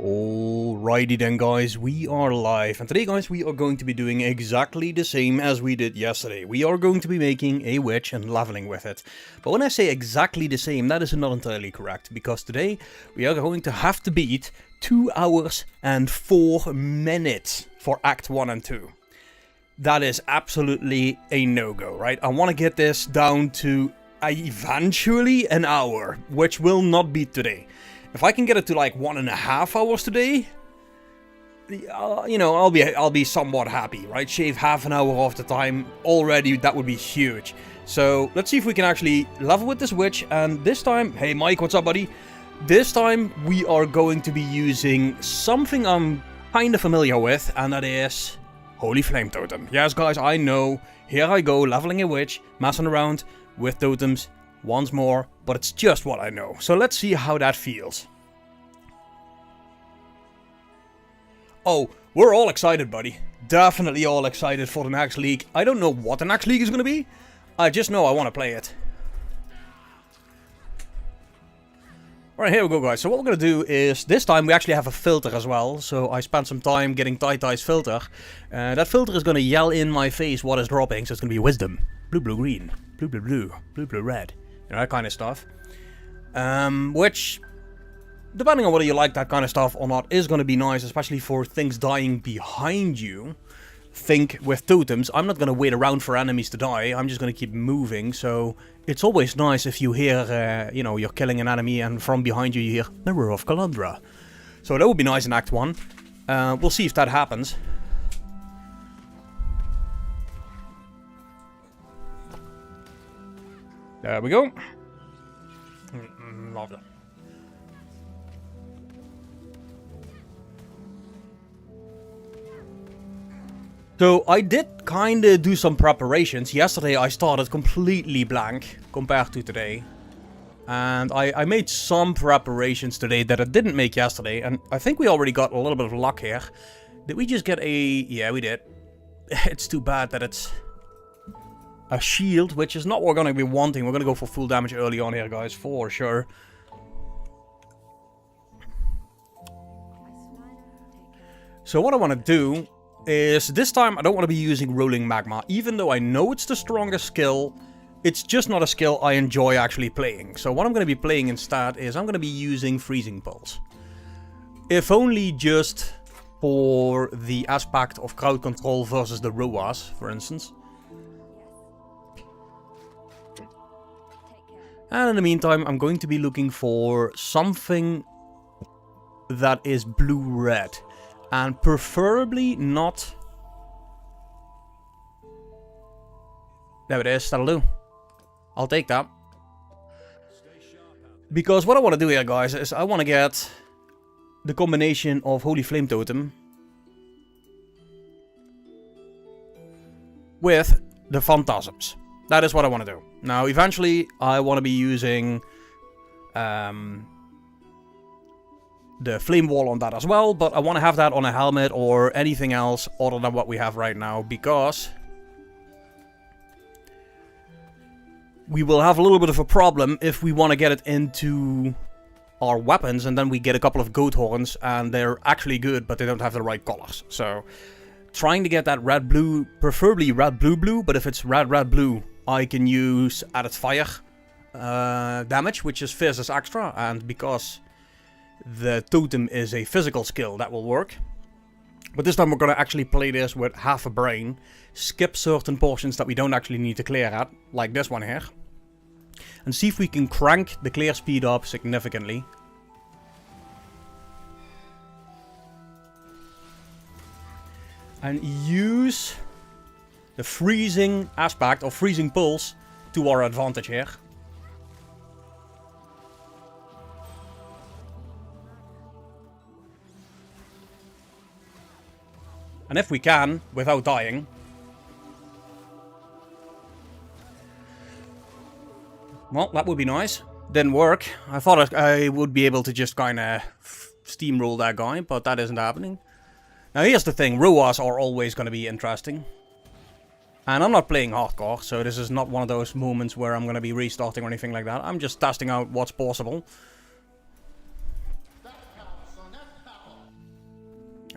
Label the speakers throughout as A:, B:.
A: Alrighty then guys, we are live, and today guys we are going to be doing exactly the same as we did yesterday. We are going to be making a witch and leveling with it. But when I say exactly the same, that is not entirely correct, because today we are going to have to beat 2 hours and 4 minutes for Act 1 and 2. That is absolutely a no-go, right? I want to get this down to eventually an hour, which will not be today. If I can get it to like 1.5 hours today, you know, I'll be somewhat happy, right? Shave half an hour off the time already, that would be huge. So let's see if we can actually level with this witch, and this time, hey Mike, what's up buddy? This time we are going to be using something I'm kind of familiar with, and that is Holy Flame Totem. Yes guys, I know, here I go, leveling a witch, messing around with totems once more, but it's just what I know. So let's see how that feels. Oh, we're all excited, buddy. Definitely all excited for the next league. I don't know what the next league is going to be. I just know I want to play it. Alright, here we go guys. So what we're going to do is, this time we actually have a filter as well. So I spent some time getting day2's filter. That filter is going to yell in my face what is dropping. So it's going to be wisdom. Blue, blue, green. Blue, blue, blue. Blue, blue, red. You know, that kind of stuff. Which, depending on whether you like that kind of stuff or not, is going to be nice, especially for things dying behind you. Think with totems, I'm not going to wait around for enemies to die, I'm just going to keep moving, so it's always nice if you hear, you know, you're killing an enemy and from behind you you hear Mirror of Calandra. So that would be nice in Act 1. We'll see if that happens. There we go. Lovely. So I did kinda do some preparations. Yesterday I started completely blank compared to today. And I made some preparations today that I didn't make yesterday. And I think we already got a little bit of luck here. Did we just get a... yeah, we did. It's too bad that it's a shield, which is not what we're going to be wanting. We're going to go for full damage early on here, guys, for sure. So what I want to do is, this time I don't want to be using Rolling Magma. Even though I know it's the strongest skill, it's just not a skill I enjoy actually playing. So what I'm going to be playing instead is I'm going to be using Freezing Pulse. If only just for the aspect of crowd control versus the ROAS, for instance. And in the meantime, I'm going to be looking for something that is blue-red. And preferably not... there it is, that'll do. I'll take that. Because what I want to do here, guys, is I want to get the combination of Holy Flame Totem with the Phantasms. That is what I want to do. Now, eventually, I want to be using the flame wall on that as well, but I want to have that on a helmet or anything else other than what we have right now, because we will have a little bit of a problem if we want to get it into our weapons and then we get a couple of goat horns and they're actually good, but they don't have the right colors. So, trying to get that red-blue, preferably red-blue-blue, but if it's red-red-blue, I can use added fire damage, which is fizz as extra, and because the totem is a physical skill, that will work. But this time we're going to actually play this with half a brain, skip certain portions that we don't actually need to clear at, like this one here, and see if we can crank the clear speed up significantly. And use the freezing aspect of Freezing Pulse to our advantage here. And if we can, without dying. Well, that would be nice. Didn't work. I thought I would be able to just kinda steamroll that guy, but that isn't happening. Now here's the thing, ROAS are always going to be interesting. And I'm not playing hardcore, so this is not one of those moments where I'm going to be restarting or anything like that. I'm just testing out what's possible.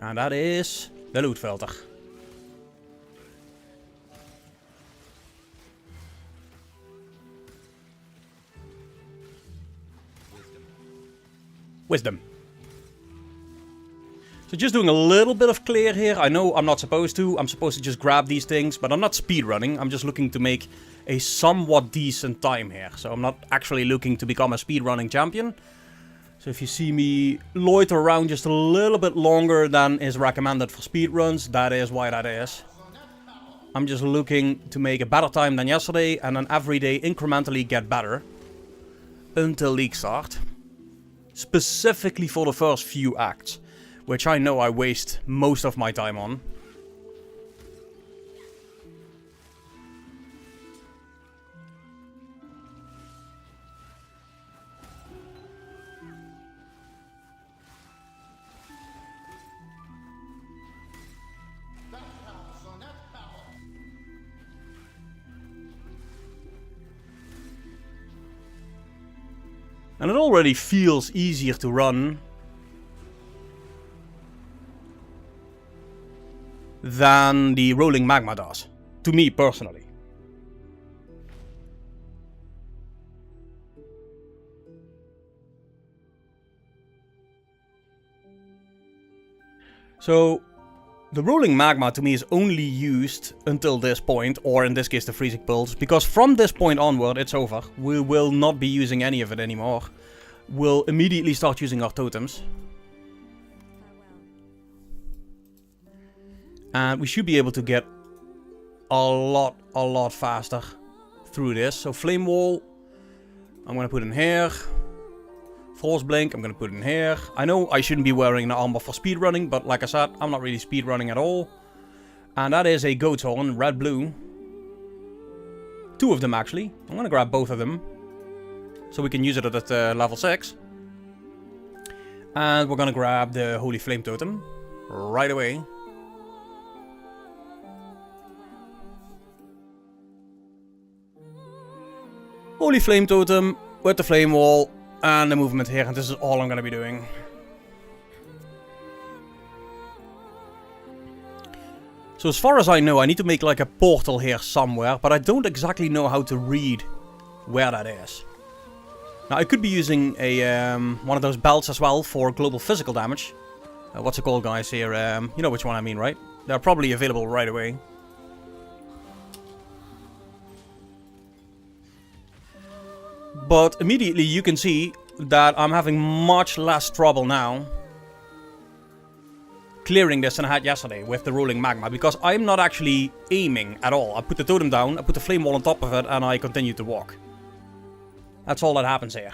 A: En dat is de loot filter. Wisdom. So just doing a little bit of clear here. I know I'm not supposed to. I'm supposed to just grab these things, but I'm not speedrunning. I'm just looking to make a somewhat decent time here. So I'm not actually looking to become a speedrunning champion. So if you see me loiter around just a little bit longer than is recommended for speedruns, that is why that is. I'm just looking to make a better time than yesterday and then every day incrementally get better until league start. Specifically for the first few acts, which I know I waste most of my time on. And it already feels easier to run than the rolling magma does, to me personally. So, the rolling magma to me is only used until this point, or in this case the freezing pulse, because from this point onward it's over. We will not be using any of it anymore. We'll immediately start using our totems. And we should be able to get a lot faster through this. So flame wall, I'm going to put in here. Force blink, I'm going to put in here. I know I shouldn't be wearing the armor for speedrunning, but like I said, I'm not really speedrunning at all. And that is a goat's horn, red, blue. 2 of them actually. I'm going to grab both of them. So we can use it at level 6. And we're going to grab the holy flame totem right away. Holy flame totem with the flame wall and the movement here, and this is all I'm going to be doing. So as far as I know, I need to make like a portal here somewhere, but I don't exactly know how to read where that is. Now I could be using a one of those belts as well for global physical damage. What's it called, guys, here? You know which one I mean, right? They're probably available right away. But immediately you can see that I'm having much less trouble now clearing this than I had yesterday with the rolling magma, because I'm not actually aiming at all. I put the totem down, I put the flame wall on top of it, and I continue to walk. That's all that happens here.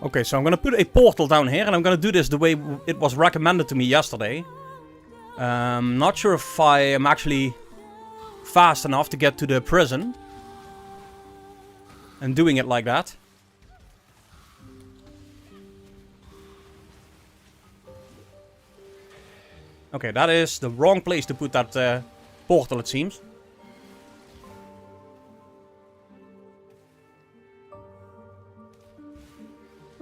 A: Okay, so I'm gonna put a portal down here, and I'm gonna do this the way it was recommended to me yesterday. Not sure if I am actually fast enough to get to the prison. And doing it like that. Okay, that is the wrong place to put that portal, it seems.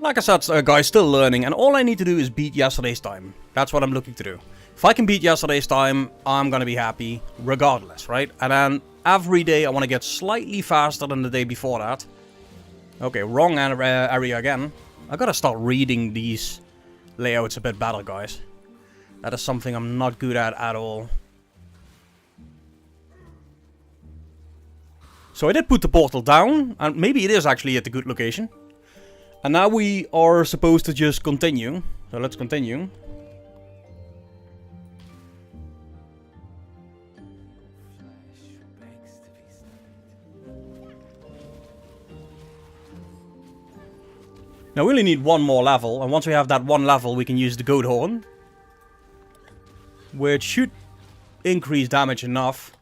A: Like I said, guys, still learning, and all I need to do is beat yesterday's time. That's what I'm looking to do. If I can beat yesterday's time, I'm gonna be happy, regardless, right? And then every day I want to get slightly faster than the day before that. Okay, wrong area again. I gotta start reading these layouts a bit better, guys. That is something I'm not good at all. So I did put the portal down, and maybe it is actually at a good location. And now we are supposed to just continue. So let's continue. Now we only need one more level, and once we have that one level we can use the goat horn, which should increase damage enough.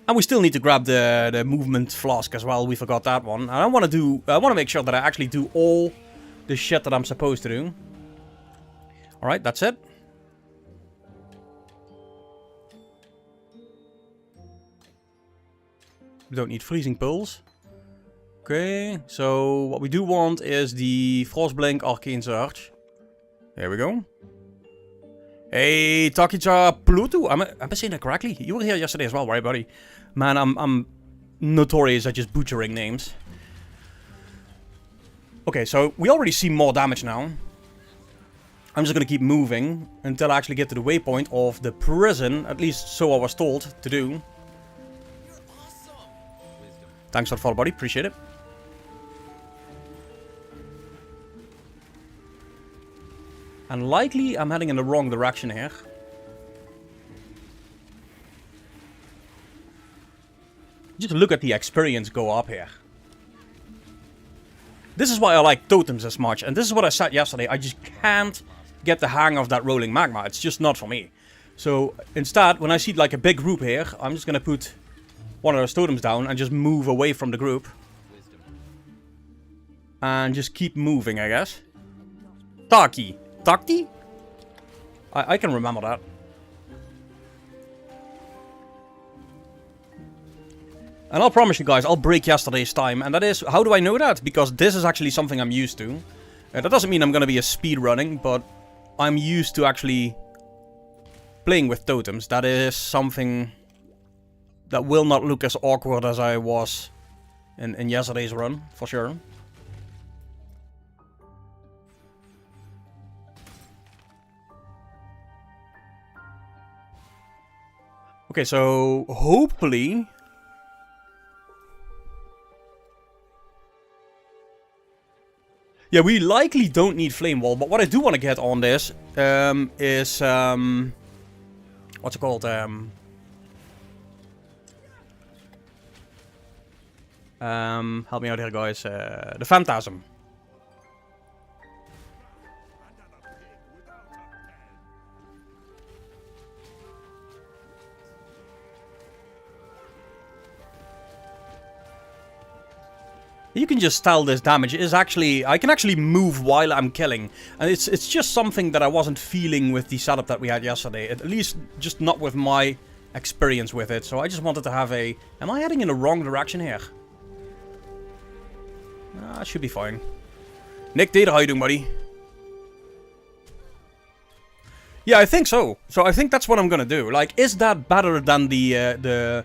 A: And we still need to grab the movement flask as well. We forgot that one. And I want to make sure that I actually do all the shit that I'm supposed to do. Alright, that's it. We don't need freezing pulse. Okay, so what we do want is the Frostblink Arcane Surge. There we go. Hey, Takicha Pluto. Am I saying that correctly? You were here yesterday as well, right, buddy? Man, I'm notorious at just butchering names. Okay, so we already see more damage now. I'm just gonna keep moving until I actually get to the waypoint of the prison. At least so I was told to do. Thanks for the follow, buddy. Appreciate it. And likely I'm heading in the wrong direction here. Just look at the experience go up here. This is why I like totems as much. And this is what I said yesterday. I just can't get the hang of that rolling magma. It's just not for me. So instead, when I see like a big group here, I'm just going to put one of those totems down and just move away from the group. And just keep moving, I guess. Taki. Takti? I can remember that. And I'll promise you guys, I'll break yesterday's time. And that is, how do I know that? Because this is actually something I'm used to. That doesn't mean I'm going to be a speed running, but I'm used to actually playing with totems. That is something that will not look as awkward as I was in yesterday's run, for sure. Okay, so hopefully... Yeah, we likely don't need Flame Wall, but what I do want to get on this is... what's it called? Help me out here, guys. The Phantasm. You can just tell this damage is actually... I can actually move while I'm killing. And it's just something that I wasn't feeling with the setup that we had yesterday. At least just not with my experience with it. So I just wanted to have a... Am I heading in the wrong direction here? I should be fine. Nick Data, how you doing, buddy? Yeah, I think so. So I think that's what I'm gonna do. Like, is that better than the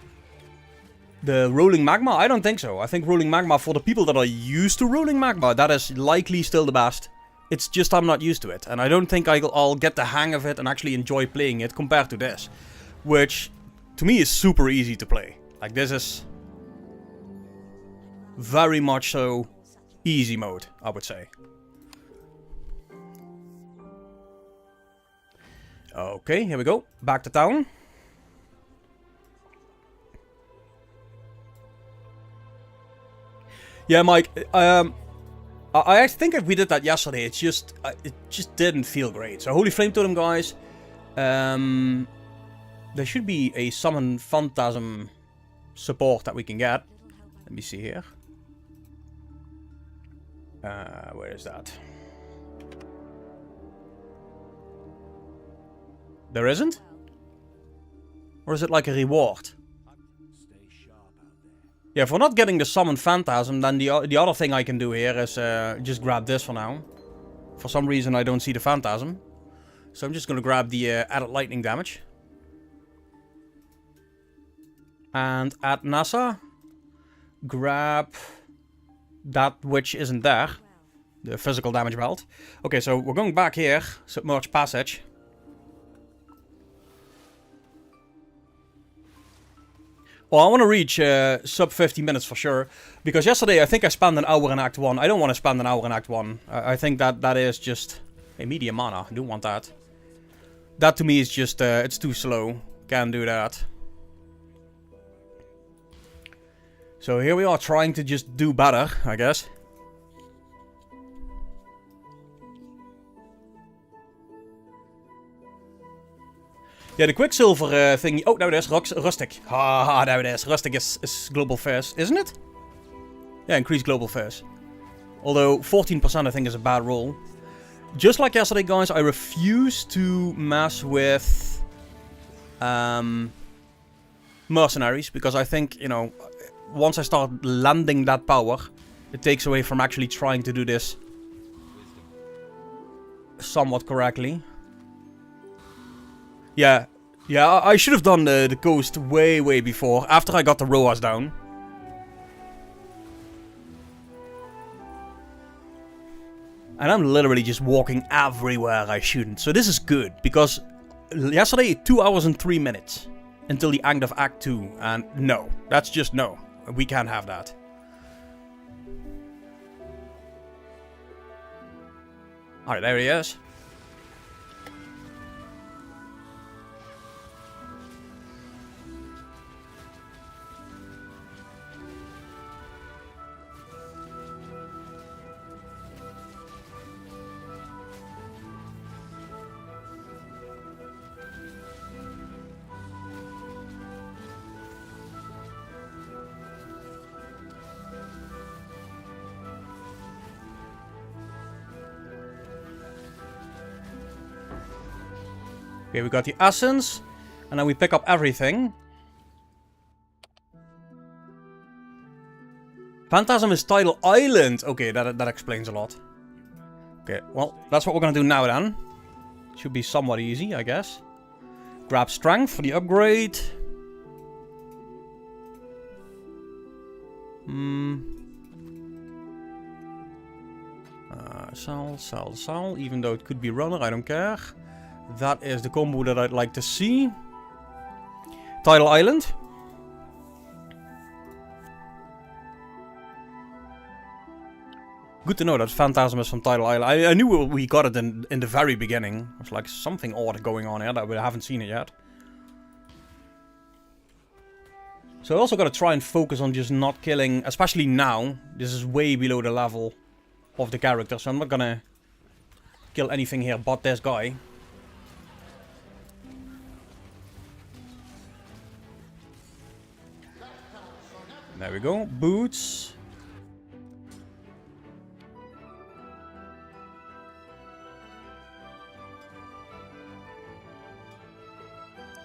A: rolling magma? I don't think so. I think rolling magma, for the people that are used to rolling magma, that is likely still the best. It's just I'm not used to it. And I don't think I'll get the hang of it and actually enjoy playing it compared to this. Which, to me, is super easy to play. Like, this is very much so easy mode, I would say. Okay, here we go. Back to town. Yeah, Mike, I think if we did that yesterday, it just didn't feel great. So, Holy Flame Totem, guys. There should be a Summon Phantasm support that we can get. Let me see here. Where is that? There isn't? Or is it like a reward? Yeah, if we're not getting the Summon Phantasm, then the other thing I can do here is just grab this for now. For some reason I don't see the Phantasm. So I'm just going to grab the added lightning damage. And at NASA, grab that which isn't there. The physical damage belt. Okay, so we're going back here. Submerged Passage. Well, I want to reach sub 50 minutes for sure. Because yesterday I think I spent an hour in Act 1. I don't want to spend an hour in Act 1. I think that is just... Hey, medium mana. I don't want that. That to me is just... it's too slow. Can't do that. So here we are trying to just do better, I guess. Yeah, the Quicksilver thing. Oh, there it is. Rustic. Ah, there it is. Rustic is global fizz, isn't it? Yeah, increased global fizz. Although 14% I think is a bad roll. Just like yesterday, guys, I refuse to mess with mercenaries, because I think, you know, once I start landing that power, it takes away from actually trying to do this somewhat correctly. Yeah, I should have done the coast way before, after I got the ROAS down. And I'm literally just walking everywhere I shouldn't. So this is good, because yesterday 2 hours and 3 minutes until the end of Act 2. And no, that's just no. We can't have that. Alright, there he is. Okay, we got the essence, and then we pick up everything. Phantasm is Tidal Island. Okay, that explains a lot. Okay, well, that's what we're gonna do now then. Should be somewhat easy, I guess. Grab strength for the upgrade. Sell. Even though it could be runner, I don't care. That is the combo that I'd like to see. Tidal Island. Good to know that Phantasm is from Tidal Island. I knew we got it in the very beginning. It was like something odd going on here that we haven't seen it yet. So I also got to try and focus on just not killing, especially now. This is way below the level of the character, so I'm not gonna kill anything here but this guy. There we go. Boots.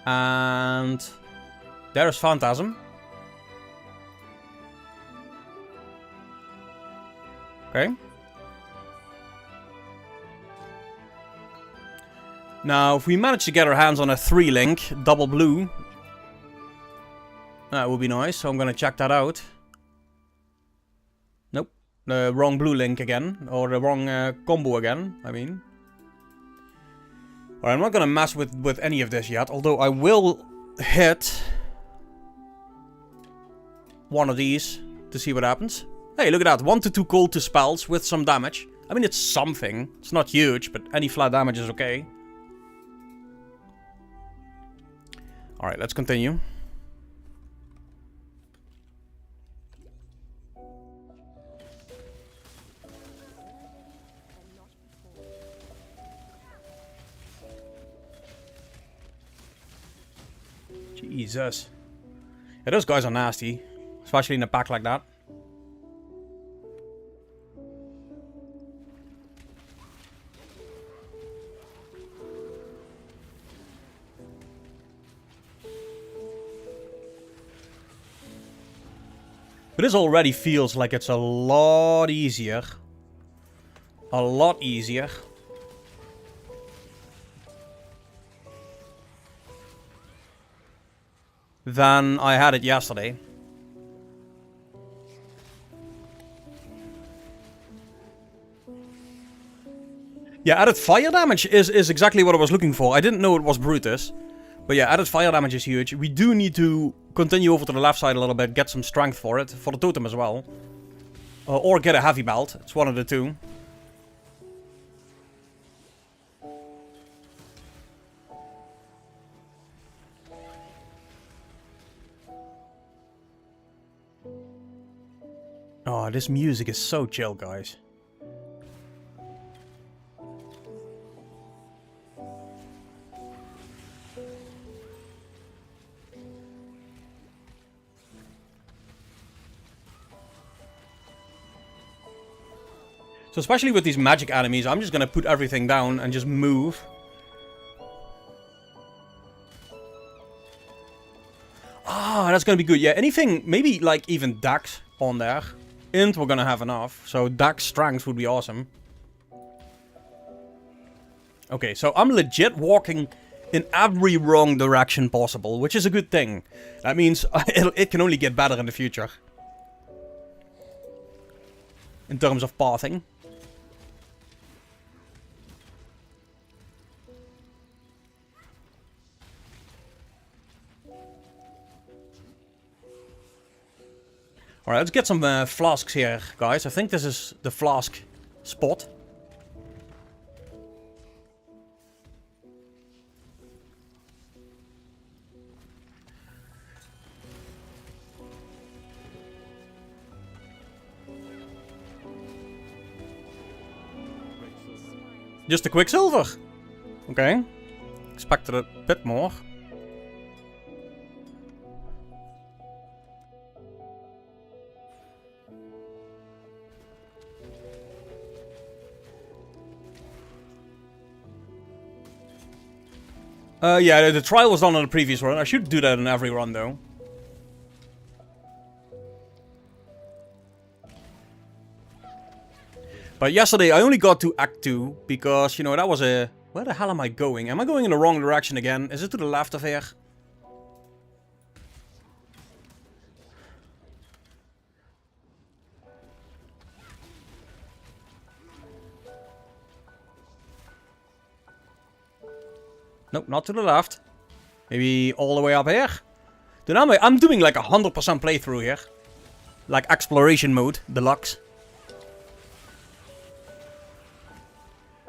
A: And there's Phantasm. Okay. Now, if we manage to get our hands on a 3-link, double blue, that would be nice, so I'm gonna check that out. Nope. The wrong blue link again. Or the wrong combo again, I mean. Alright, I'm not gonna mess with any of this yet, although I will hit one of these to see what happens. Hey, look at that. 1 to 2 cold to spells with some damage. I mean, it's something. It's not huge, but any flat damage is okay. Alright, let's continue. Jesus. Yeah, those guys are nasty. Especially in a pack like that. But this already feels like it's a lot easier. A lot easier. Than I had it yesterday. Yeah, added fire damage is exactly what I was looking for. I didn't know it was Brutus. But yeah, added fire damage is huge. We do need to continue over to the left side a little bit, get some strength for it, for the totem as well. Or get a heavy belt. It's one of the two. Oh, this music is so chill, guys. So especially with these magic enemies, I'm just gonna put everything down and just move. Ah, that's gonna be good. Yeah, anything, maybe like even Dax on there. Int, we're gonna have enough. So Dax strength would be awesome. Okay, so I'm legit walking in every wrong direction possible, which is a good thing. That means it can only get better in the future. In terms of pathing. Alright, let's get some flasks here, guys. I think this is the flask spot. Just a Quicksilver. Okay. Expected a bit more. Yeah, the trial was done on the previous run. I should do that in every run, though. But yesterday, I only got to Act 2 because, you know, that was a... Where the hell am I going? Am I going in the wrong direction again? Is it to the left of here? Nope, not to the left. Maybe all the way up here? Then I'm doing like 100% playthrough here. Like exploration mode, deluxe.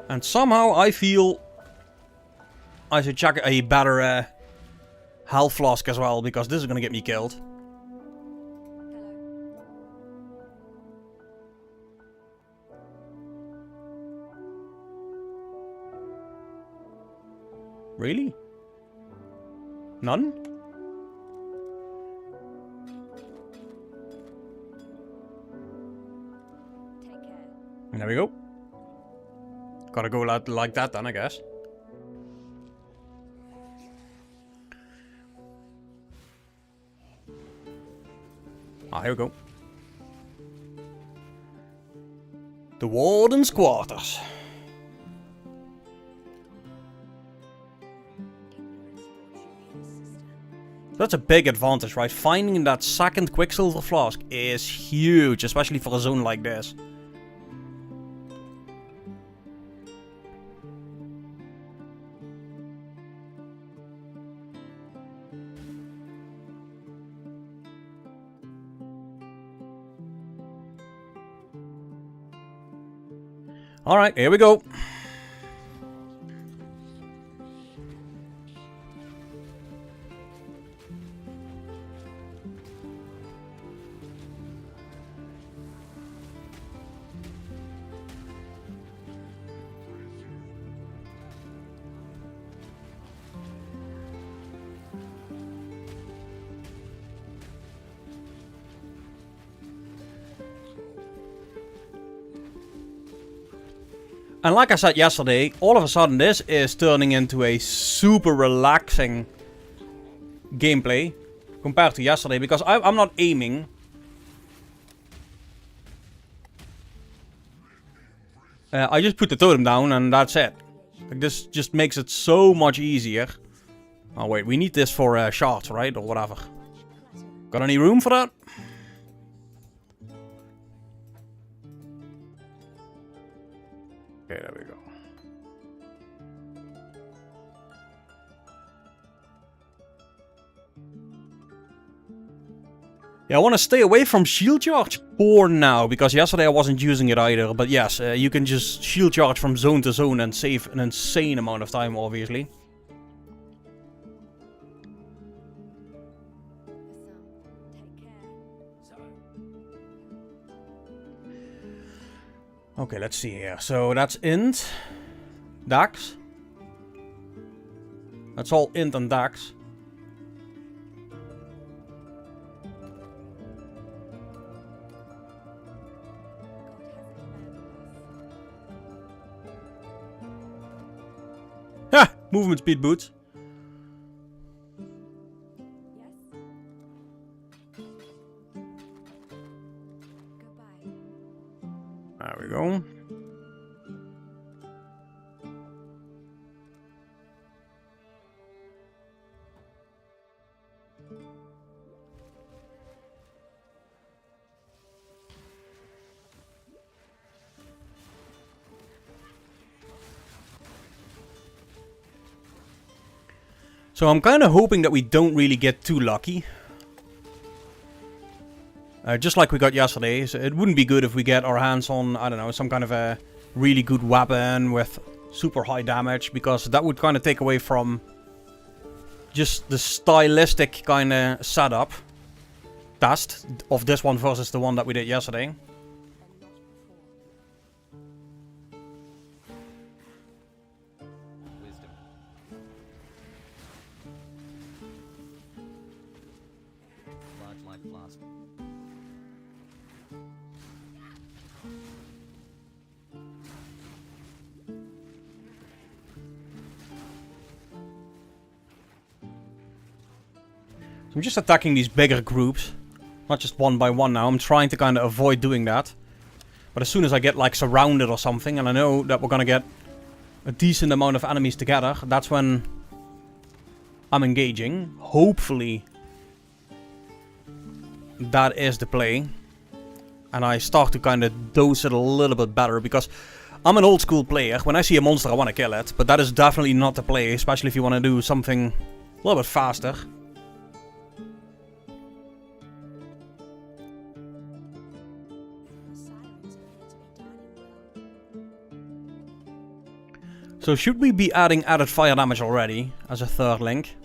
A: And somehow I feel I should check a better health flask as well, because this is gonna get me killed. Really? None? There we go. Gotta go like that then, I guess. Ah, here we go. The Warden's Quarters. That's a big advantage, right? Finding that second Quicksilver flask is huge, especially for a zone like this. Alright, here we go. And like I said yesterday, all of a sudden this is turning into a super relaxing gameplay compared to yesterday, because I'm not aiming. I just put the totem down and that's it. Like, this just makes it so much easier. Oh wait, we need this for shards, right? Or whatever. Got any room for that? Okay, there we go. Yeah, I want to stay away from shield charge for now, because yesterday I wasn't using it either. But yes, you can just shield charge from zone to zone and save an insane amount of time, obviously. Okay, let's see here. So that's int, dax. That's all int and dax. Movement speed boots. There we go. So I'm kind of hoping that we don't really get too lucky. Just like we got yesterday. So it wouldn't be good if we get our hands on, I don't know, some kind of a really good weapon with super high damage. Because that would kind of take away from just the stylistic kind of setup test of this one versus the one that we did yesterday. I'm just attacking these bigger groups. Not just one by one now. I'm trying to kind of avoid doing that. But as soon as I get like surrounded or something, and I know that we're gonna get a decent amount of enemies together, that's when I'm engaging. Hopefully that is the play. And I start to kind of dose it a little bit better, because I'm an old school player. When I see a monster I want to kill it. But that is definitely not the play, especially if you want to do something a little bit faster. So should we be adding added fire damage already as a third link?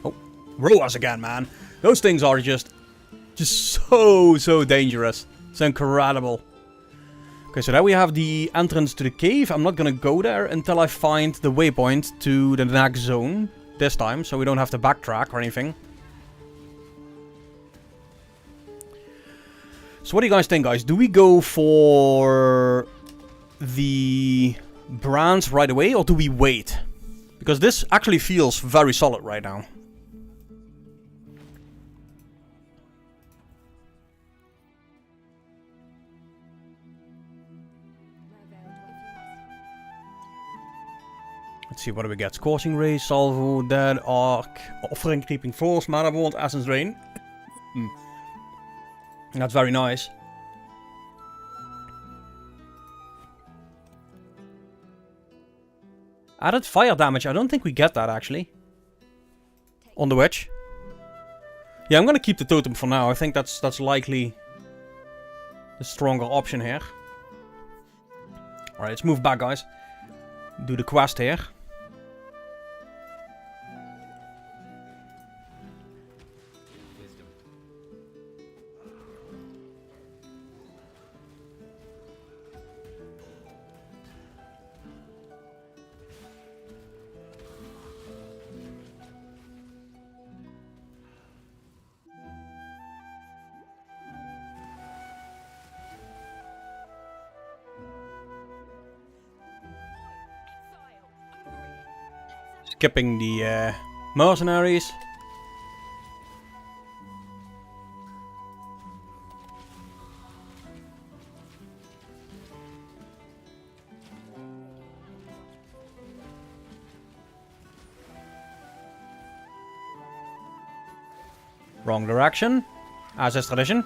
A: Oh, Roas again, man. Those things are just so dangerous. It's incredible. Okay, so now we have the entrance to the cave. I'm not gonna go there until I find the waypoint to the next zone this time, so we don't have to backtrack or anything. So what do you guys think, guys? Do we go for the brands right away, or do we wait? Because this actually feels very solid right now. Let's see, what do we get? Scorching Ray, Salvo, Dead, Arc, Offering, Creeping Force, Mana Wand, Essence Drain. That's very nice. Added fire damage, I don't think we get that actually. On the witch. Yeah, I'm gonna keep the totem for now. I think that's likely the stronger option here. Alright, let's move back, guys. Do the quest here. Skipping the mercenaries. Wrong direction, as is tradition.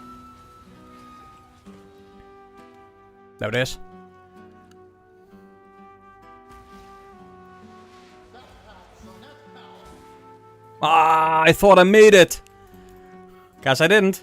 A: There it is. Ah, I thought I made it. Guess I didn't.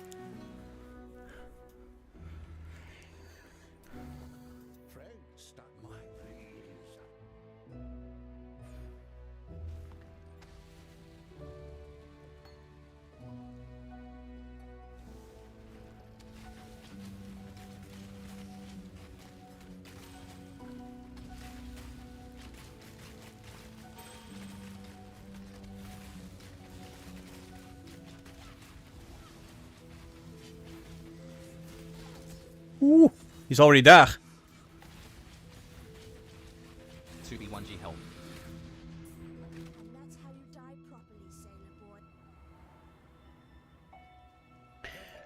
A: Ooh, he's already there.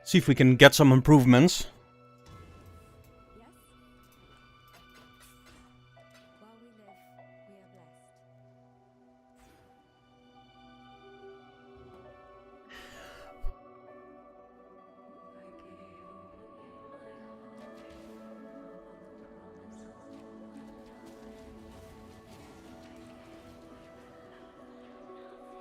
A: See if we can get some improvements.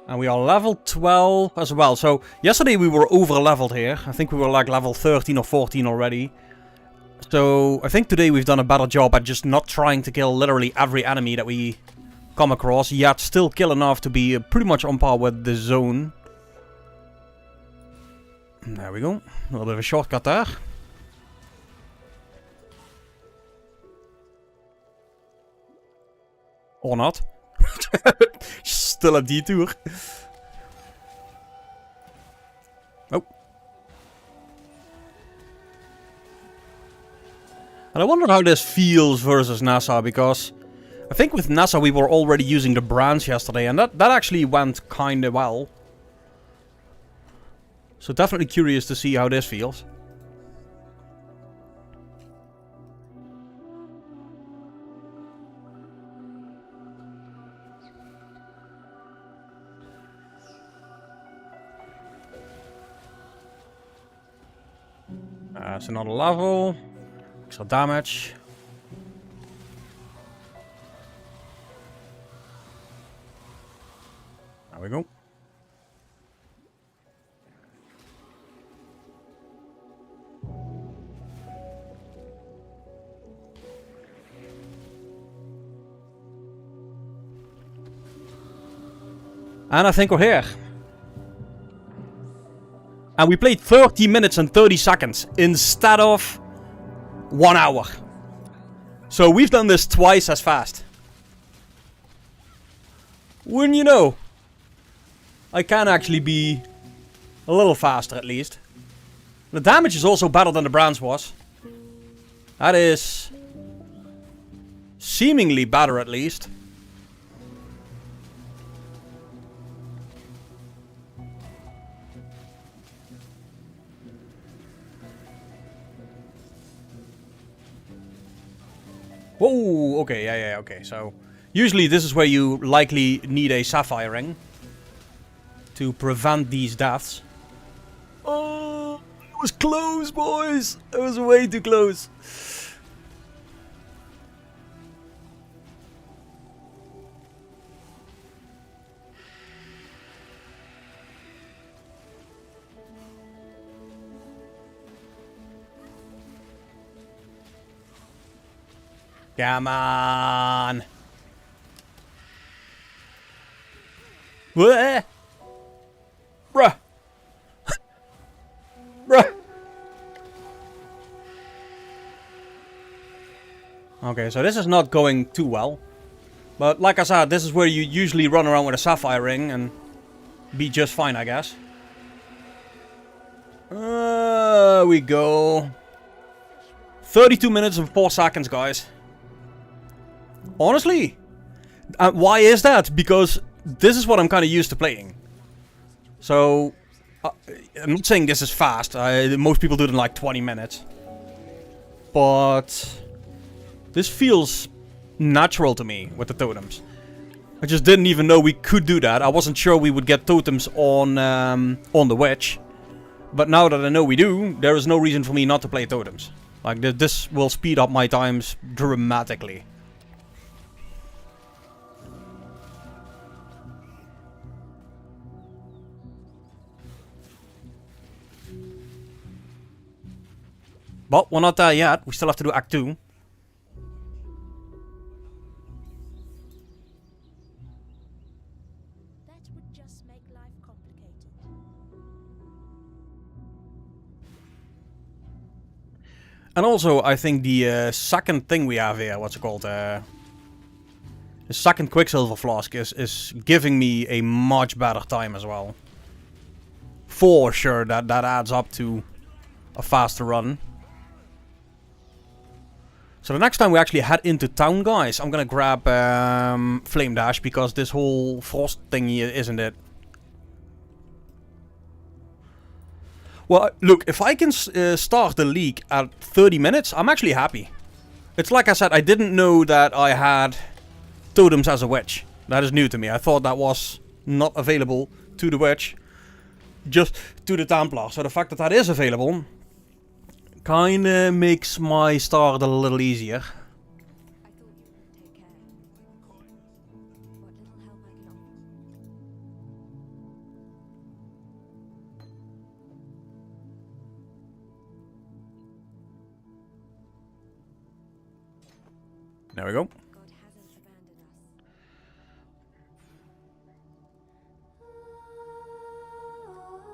A: And we are level 12 as well. So, yesterday we were over-leveled here. I think we were like level 13 or 14 already. So, I think today we've done a better job at just not trying to kill literally every enemy that we come across. Yet, still kill enough to be pretty much on par with the zone. There we go. A little bit of a shortcut there. Or not. Still a detour. Oh. And I wonder how this feels versus NASA, because I think with NASA we were already using the branch yesterday, and that actually went kinda well. So definitely curious to see how this feels. That's another level. Extra damage. There we go. And I think we're here. And we played 30 minutes and 30 seconds instead of 1 hour. So we've done this twice as fast. Wouldn't you know? I can actually be a little faster at least. The damage is also better than the bronze was. That is seemingly better at least. Whoa, okay, yeah, okay. So, usually this is where you likely need a sapphire ring to prevent these deaths. Oh, it was close, boys. It was way too close. Come on. Bruh. Bruh. Okay, so this is not going too well. But like I said, this is where you usually run around with a sapphire ring and be just fine, I guess. We go. 32 minutes and 4 seconds, guys. Honestly, why is that? Because this is what I'm kind of used to playing. So, I'm not saying this is fast. Most people do it in like 20 minutes. But this feels natural to me with the totems. I just didn't even know we could do that. I wasn't sure we would get totems on the witch. But now that I know we do, there is no reason for me not to play totems. Like, this will speed up my times dramatically. But we're not there yet. We still have to do Act 2.
B: That would just make life complicated.
A: And also, I think the second thing we have here, what's it called? The second Quicksilver Flask is giving me a much better time as well. For sure, that adds up to a faster run. So the next time we actually head into town, guys, I'm gonna grab Flame Dash, because this whole frost thingy isn't it. Well, look, if I can start the league at 30 minutes, I'm actually happy. It's like I said, I didn't know that I had totems as a witch. That is new to me. I thought that was not available to the witch, just to the Templar. So the fact that that is available kinda makes my start a little easier.
B: I thought you would take care. What little help I can offer.
A: There we go.
B: God hasn't abandoned us.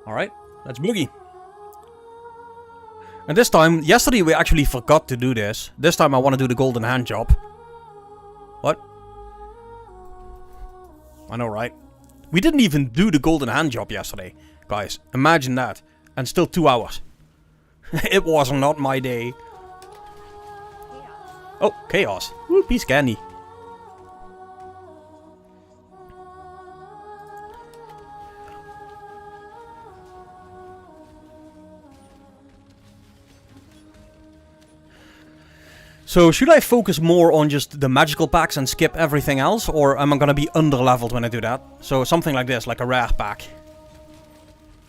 A: Alright, let's boogie. And this time, yesterday we actually forgot to do this. This time I want to do the golden hand job. What? I know, right? We didn't even do the golden hand job yesterday. Guys, imagine that. And still 2 hours. It was not my day. Oh, chaos. Ooh, peace candy. So, should I focus more on just the magical packs and skip everything else? Or am I gonna be under-leveled when I do that? So, something like this, like a rare pack.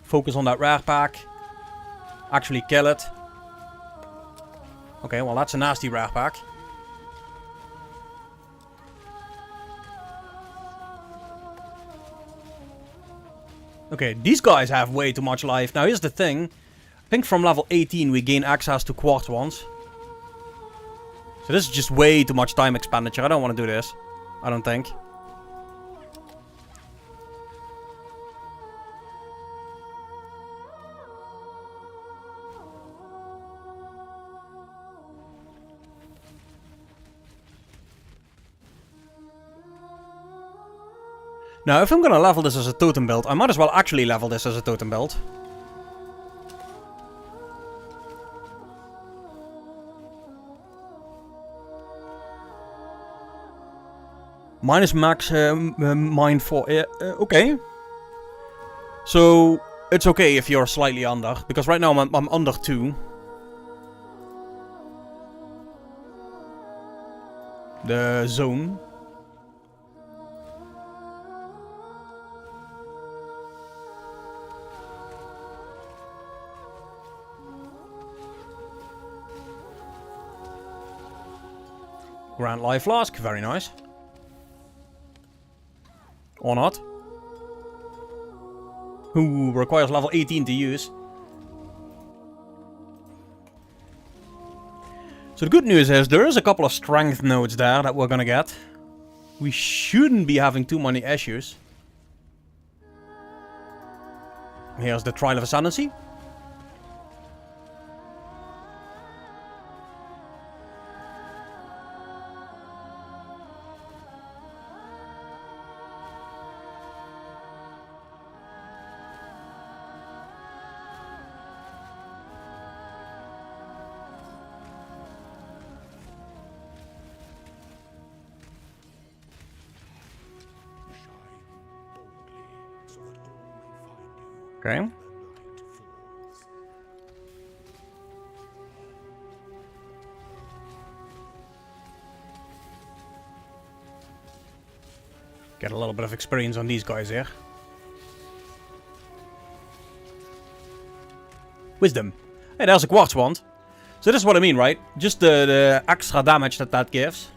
A: Focus on that rare pack. Actually kill it. Okay, well that's a nasty rare pack. Okay, these guys have way too much life. Now here's the thing. I think from level 18 we gain access to quartz ones. So this is just way too much time expenditure. I don't want to do this. I don't think. Now, if I'm gonna level this as a totem build, I might as well actually level this as a totem build. Minus max mine for... okay. So, it's okay if you're slightly under, because right now I'm under 2. The zone. Grand Life Flask, very nice. Or not. Who requires level 18 to use. So the good news is there is a couple of strength nodes there that we're gonna get. We shouldn't be having too many issues. Here's the Trial of Ascendancy. Okay. Get a little bit of experience on these guys here. Wisdom. Hey, there's a quartz wand. So this is what I mean, right? Just the extra damage that gives.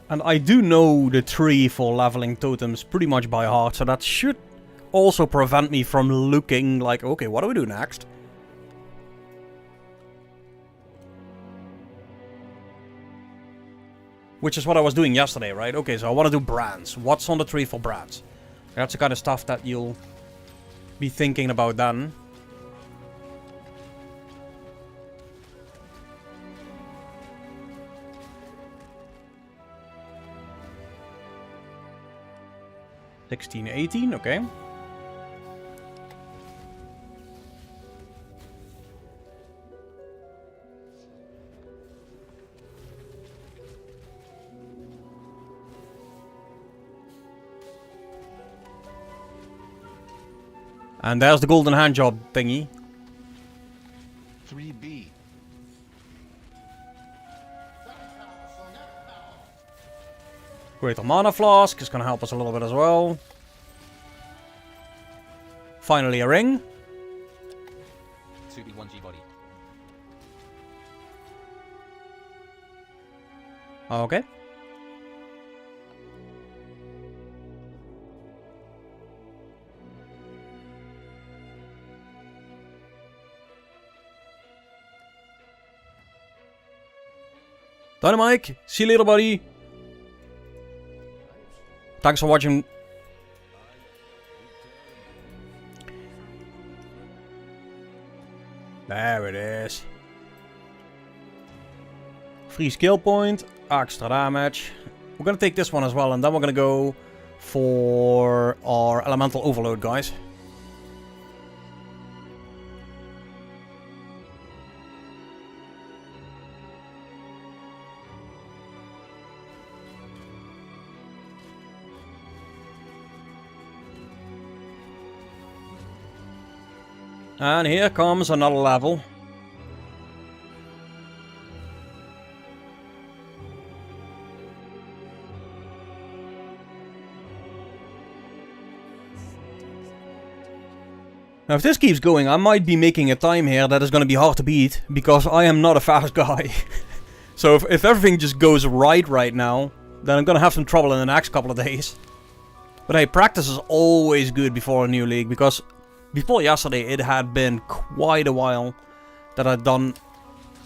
A: And I do know the tree for leveling totems pretty much by heart, so that should also prevent me from looking like, okay, what do we do next? Which is what I was doing yesterday, right? Okay, so I want to do brands. What's on the tree for brands? That's the kind of stuff that you'll be thinking about then. $16, $18, okay. And there's the golden hand job thingy.
C: 3B.
A: Greater mana flask is gonna help us a little bit as well. Finally a ring.
D: 2B1G body.
A: Okay. Dynamite, see you later, buddy. Thanks for watching. There it is. Free skill point, extra damage. We're gonna take this one as well, and then we're gonna go for our elemental overload, guys. And here comes another level. Now if this keeps going, I might be making a time here that is going to be hard to beat, because I am not a fast guy. So if everything just goes right now, then I'm going to have some trouble in the next couple of days. But hey, practice is always good before a new league, because before yesterday it had been quite a while that I'd done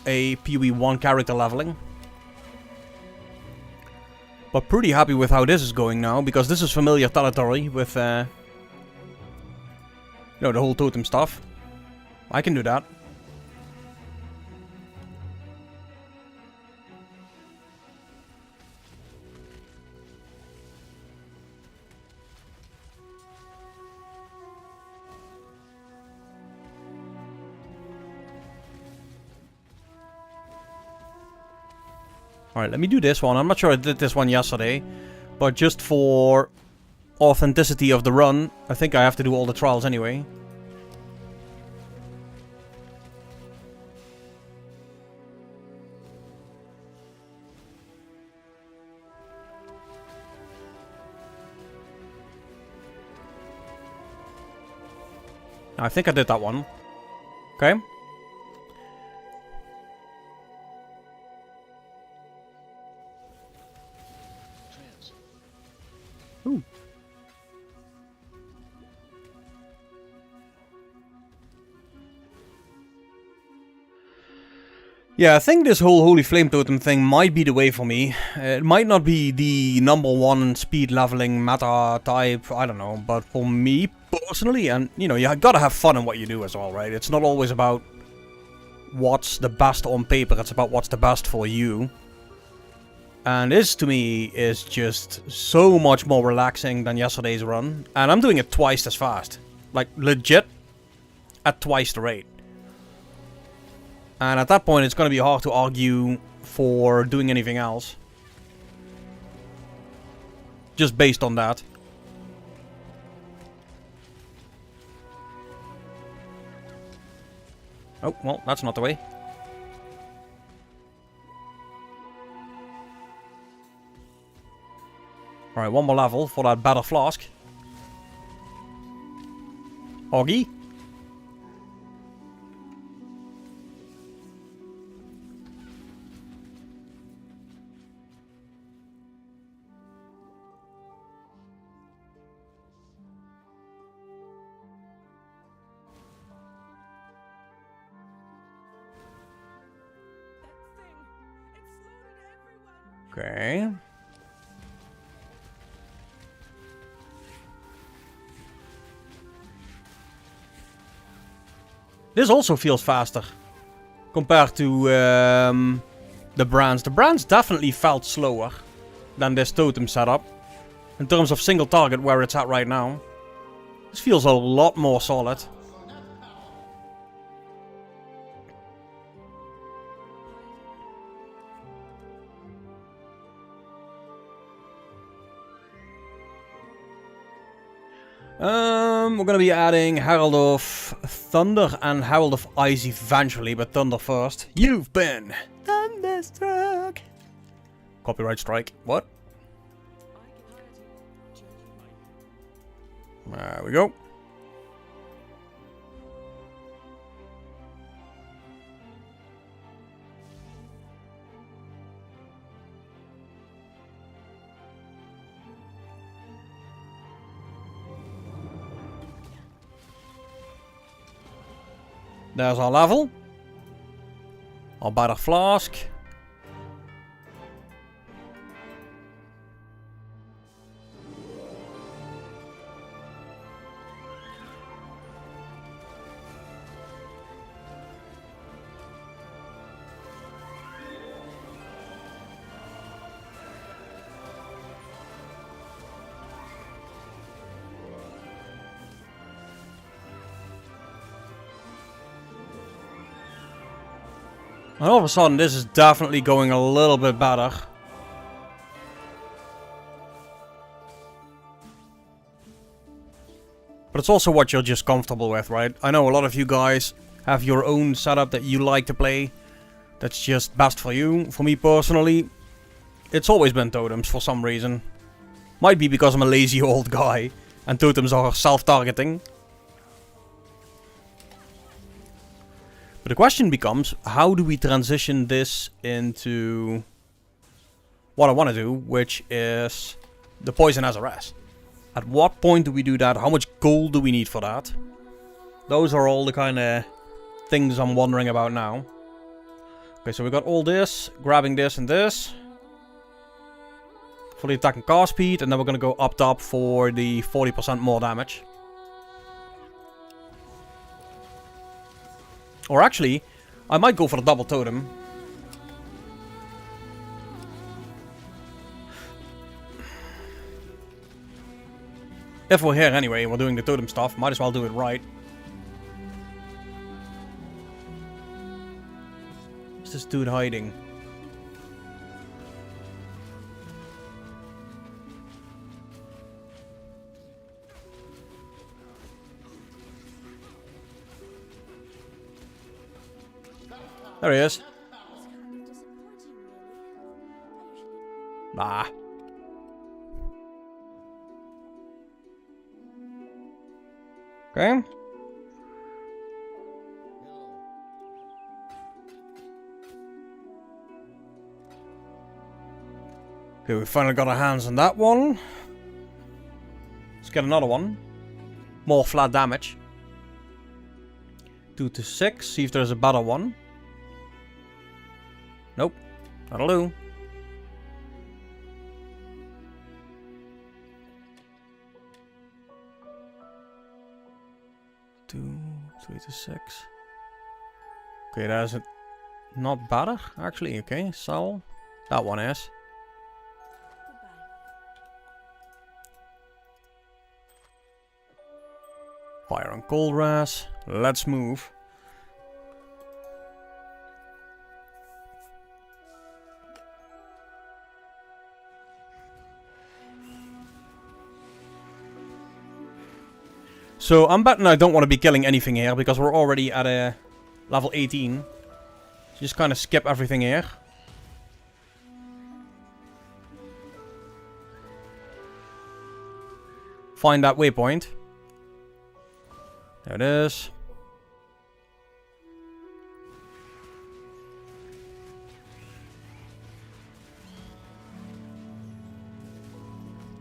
A: a PoE 1 character leveling. But pretty happy with how this is going now, because this is familiar territory with you know, the whole totem stuff. I can do that. Alright, let me do this one. I'm not sure I did this one yesterday, but just for authenticity of the run, I think I have to do all the trials anyway. I think I did that one. Okay. Ooh. Yeah, I think this whole Holy Flame Totem thing might be the way for me. It might not be the #1 speed leveling meta type, I don't know, but for me personally, and you know, you gotta have fun in what you do as well, right? It's not always about what's the best on paper, it's about what's the best for you. And this, to me, is just so much more relaxing than yesterday's run. And I'm doing it twice as fast. Like, legit, at twice the rate. And at that point, it's going to be hard to argue for doing anything else. Just based on that. Oh, well, that's not the way. Alright, one more level for that better flask. Augie. Okay. This also feels faster compared to the brands. The brands definitely felt slower than this totem setup in terms of single target where it's at right now. This feels a lot more solid. We're gonna be adding Herald of Thunder and Herald of Ice eventually, but Thunder first. You've been thunderstruck. Copyright strike. What? There we go. There's our level. Our battle flask. And all of a sudden, this is definitely going a little bit better. But it's also what you're just comfortable with, right? I know a lot of you guys have your own setup that you like to play. That's just best for you. For me personally, it's always been totems for some reason. Might be because I'm a lazy old guy and totems are self-targeting. But the question becomes, how do we transition this into what I want to do, which is the Poison SRS? At what point do we do that? How much gold do we need for that? Those are all the kind of things I'm wondering about now. Okay, so we got all this, grabbing this and this. For the attack and cast speed, and then we're going to go up top for the 40% more damage. Or actually, I might go for the double totem. If we're here anyway and we're doing the totem stuff, might as well do it right. What's this dude hiding? There he is. Nah. Okay. Okay, we finally got our hands on that one. Let's get another one. More flat damage. 2 to 6. See if there's a better one. Nope. That'll do. Two, 3 to 6. Okay, that's not better, actually. Okay, so that one is. Fire on cold ras. Let's move. So I'm betting I don't want to be killing anything here because we're already at a level 18. So just kind of skip everything here. Find that waypoint. There it is.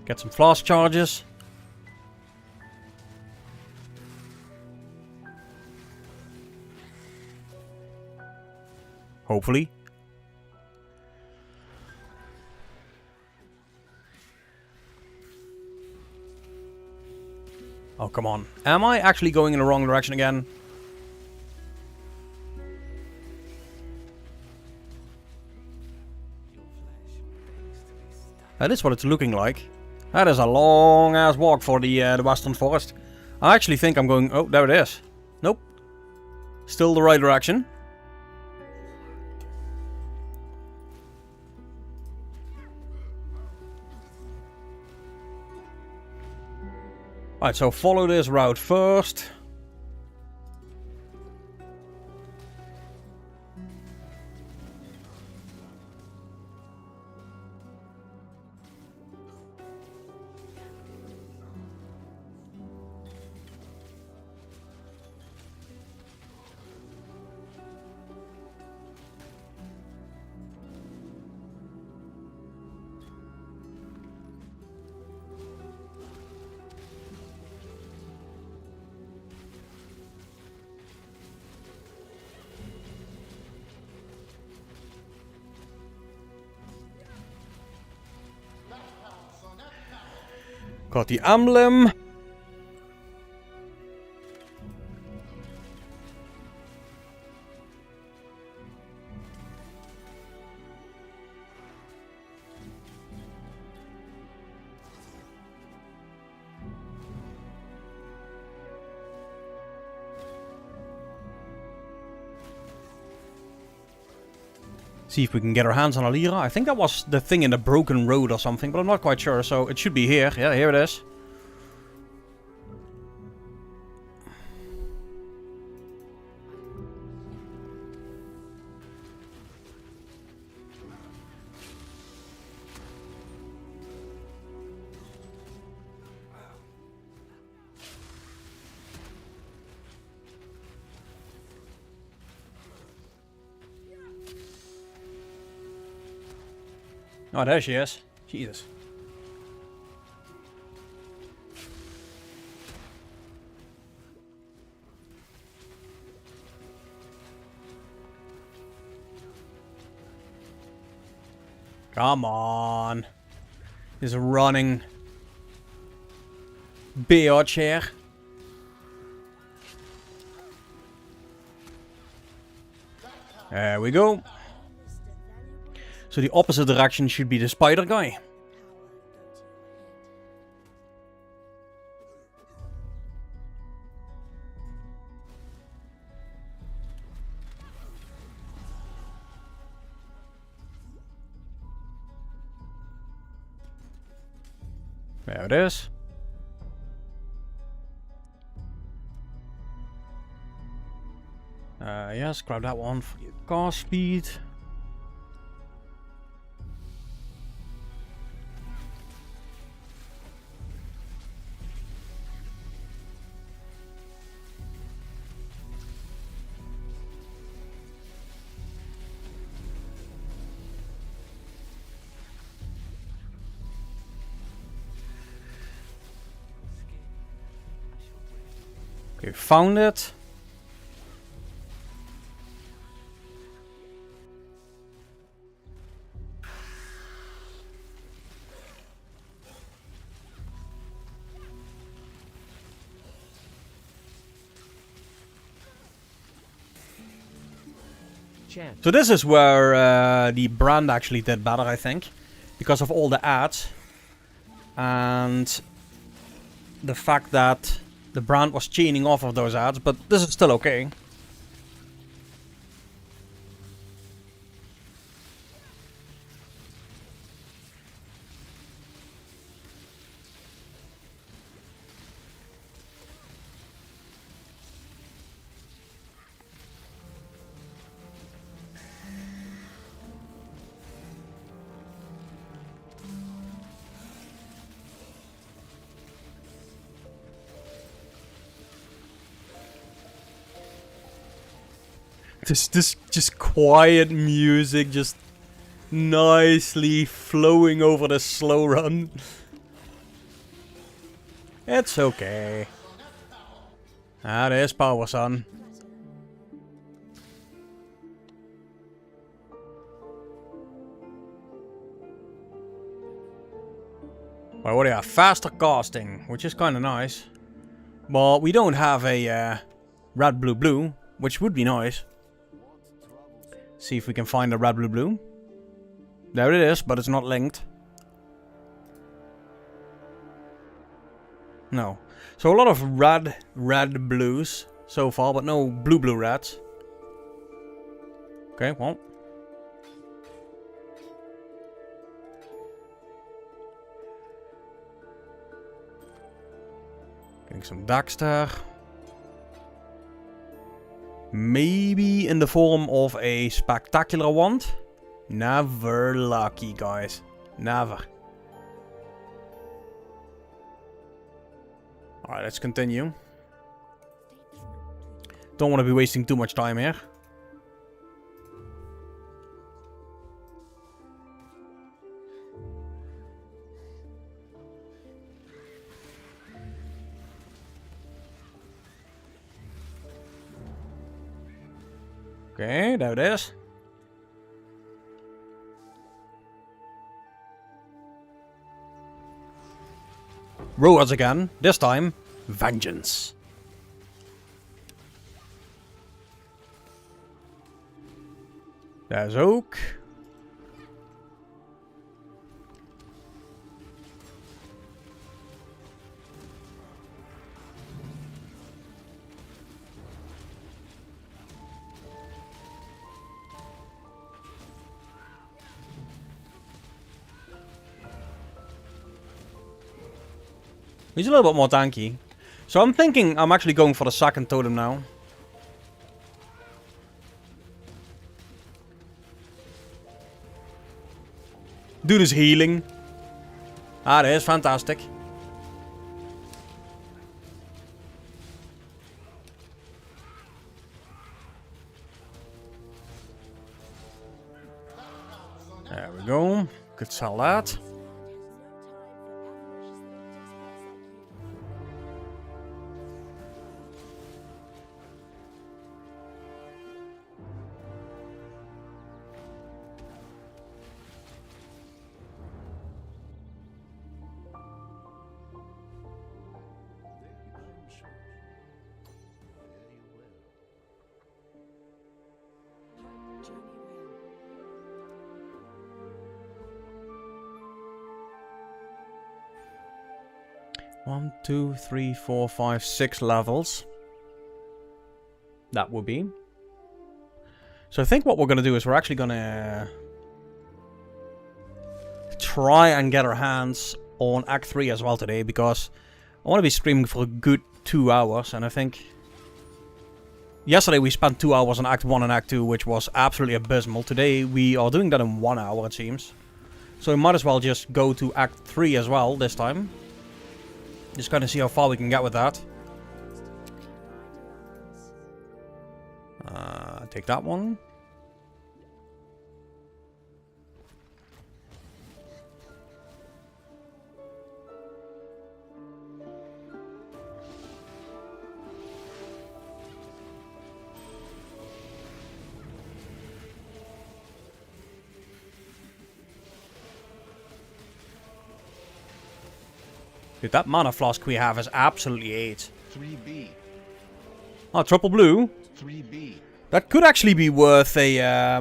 A: Get some flask charges. Hopefully. Oh, come on. Am I actually going in the wrong direction again? That is what it's looking like. That is a long ass walk for the Western Forest. I actually think I'm going... Oh, there it is. Nope. Still the right direction. Alright, so follow this route first. Got the emblem. See if we can get our hands on a Lyra. I think that was the thing in the broken road or something, but I'm not quite sure. So it should be here. Yeah, here it is. Oh, there she is. Jesus. Come on. This running bitch here. There we go. So the opposite direction should be the spider guy. There it is. Yes, grab that one for your car speed. Okay, found it. So this is where the brand actually did better, I think, because of all the ads and the fact that the brand was chaining off of those ads, but this is still okay. This just quiet music, just nicely flowing over the slow run. It's okay. That is power, son. Well, what do you have? Faster casting, which is kind of nice. But we don't have a red, blue, blue, which would be nice. See if we can find a red, blue, blue. There it is, but it's not linked. No. So a lot of red, blues so far, but no blue, reds. Okay, well. Getting some Dexter. Maybe in the form of a spectacular wand. Never lucky, guys. Never. Alright, let's continue. Don't want to be wasting too much time here. Okay, there it is. Roars again. This time, vengeance. There's Oak. He's a little bit more tanky. So I'm thinking I'm actually going for the second totem now. Dude is healing. Ah, that is fantastic. There we go. Could sell that. One, two, three, four, five, 6 levels. That would be. So I think what we're going to do is we're actually going to try and get our hands on Act 3 as well today, because I want to be streaming for a good 2 hours, and I think yesterday we spent 2 hours on Act 1 and Act 2, which was absolutely abysmal. Today we are doing that in 1 hour, it seems. So we might as well just go to Act 3 as well this time. Just kind of see how far we can get with that. Take that one. Dude, that mana flask we have is absolutely 8.
C: 3B.
A: Oh, triple blue.
C: 3B.
A: That could actually be worth a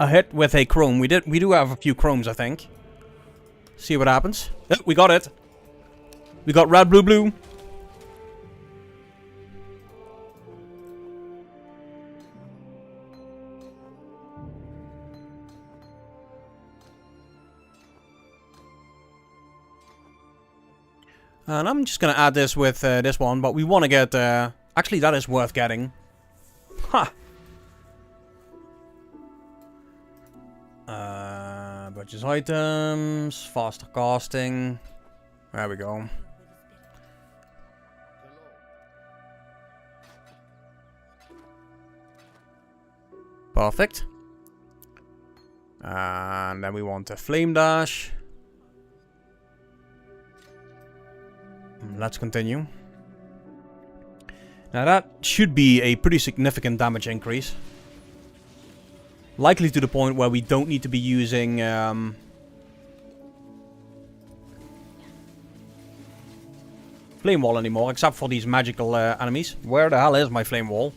A: hit with a chrome. We do have a few chromes, I think. See what happens. Oh, we got it. We got red, blue, blue. And I'm just going to add this with this one, but we want to get... actually, that is worth getting. Ha! Purchase items, faster casting. There we go. Perfect. And then we want a flame dash. Let's continue. Now that should be a pretty significant damage increase. Likely to the point where we don't need to be using flame wall anymore, except for these magical enemies. Where the hell is my flame wall?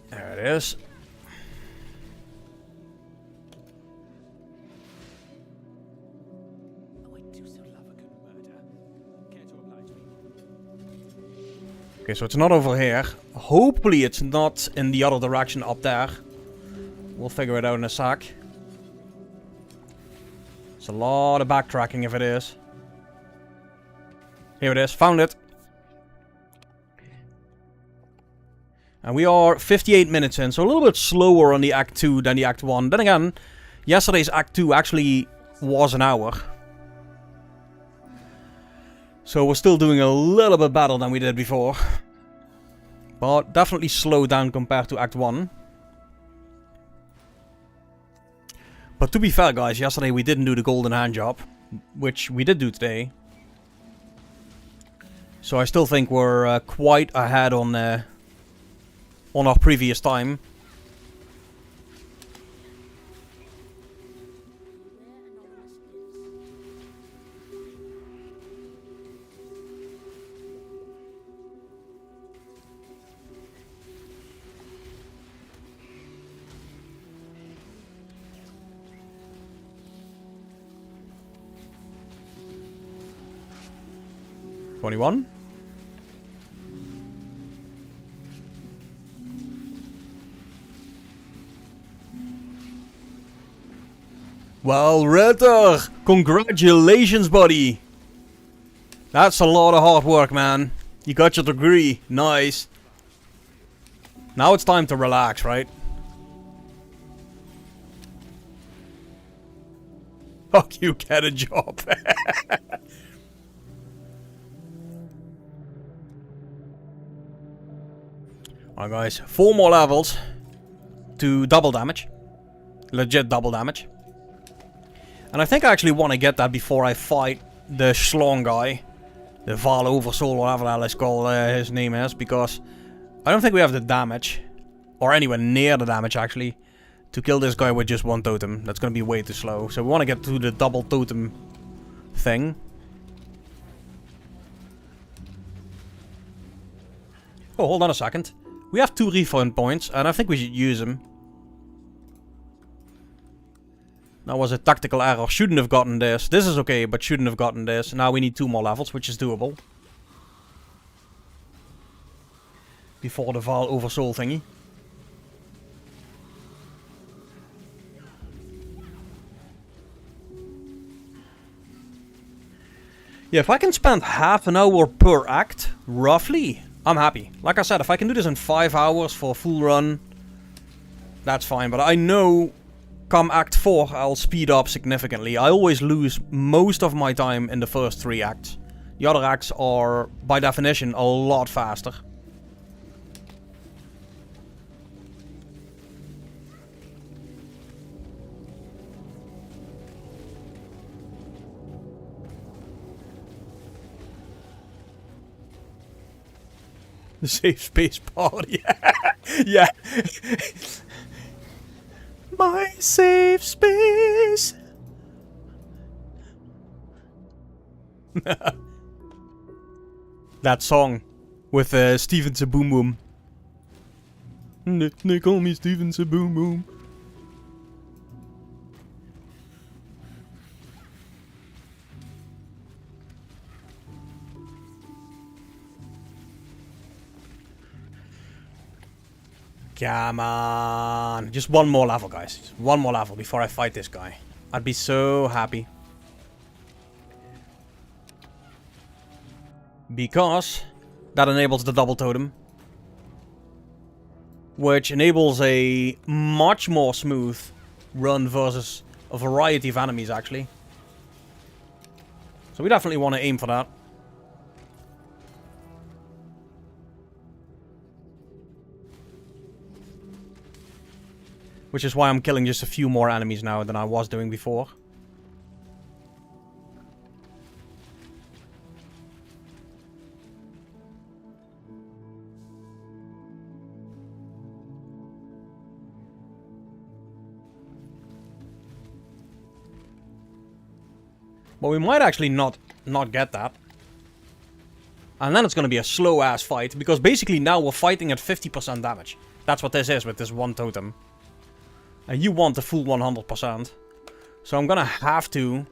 A: There it is. Okay, so it's not over here. Hopefully it's not in the other direction up there. We'll figure it out in a sec. It's a lot of backtracking if it is. Here it is. Found it. And we are 58 minutes in, so a little bit slower on the Act 2 than the Act 1. Then again, yesterday's Act 2 actually was an hour. So we're still doing a little bit better than we did before. But definitely slowed down compared to Act 1. But to be fair, guys, yesterday we didn't do the golden hand job, which we did do today. So I still think we're quite ahead on our previous time. $21. Well, Ritter, congratulations, buddy. That's a lot of hard work, man. You got your degree. Nice. Now it's time to relax, right? Fuck you, get a job. Alright, guys. 4 more levels to double damage. Legit double damage. And I think I actually want to get that before I fight the Schlong guy. The Val Oversoul, whatever the hell it's called, his name is. Because I don't think we have the damage. Or anywhere near the damage, actually. To kill this guy with just 1 totem. That's going to be way too slow. So we want to get to the double totem thing. Oh, hold on a second. We have 2 refund points. And I think we should use them. That was a tactical error. Shouldn't have gotten this. This is okay, but shouldn't have gotten this. Now we need 2 more levels, which is doable. Before the Val Oversoul thingy. Yeah, if I can spend half an hour per act, roughly, I'm happy. Like I said, if I can do this in 5 hours for a full run, that's fine. But I know come Act 4, I'll speed up significantly. I always lose most of my time in the first 3 acts. The other acts are, by definition, a lot faster. The safe space party. Yeah. My safe space. That song with Steven Boom Boom. They call me Steven Boom Boom. Come on. Just 1 more level, guys. Just 1 more level before I fight this guy. I'd be so happy. Because that enables the double totem. Which enables a much more smooth run versus a variety of enemies, actually. So we definitely want to aim for that. Which is why I'm killing just a few more enemies now than I was doing before. But we might actually not get that. And then it's going to be a slow ass fight. Because basically now we're fighting at 50% damage. That's what this is with this 1 totem. And you want the full 100%. So I'm gonna have to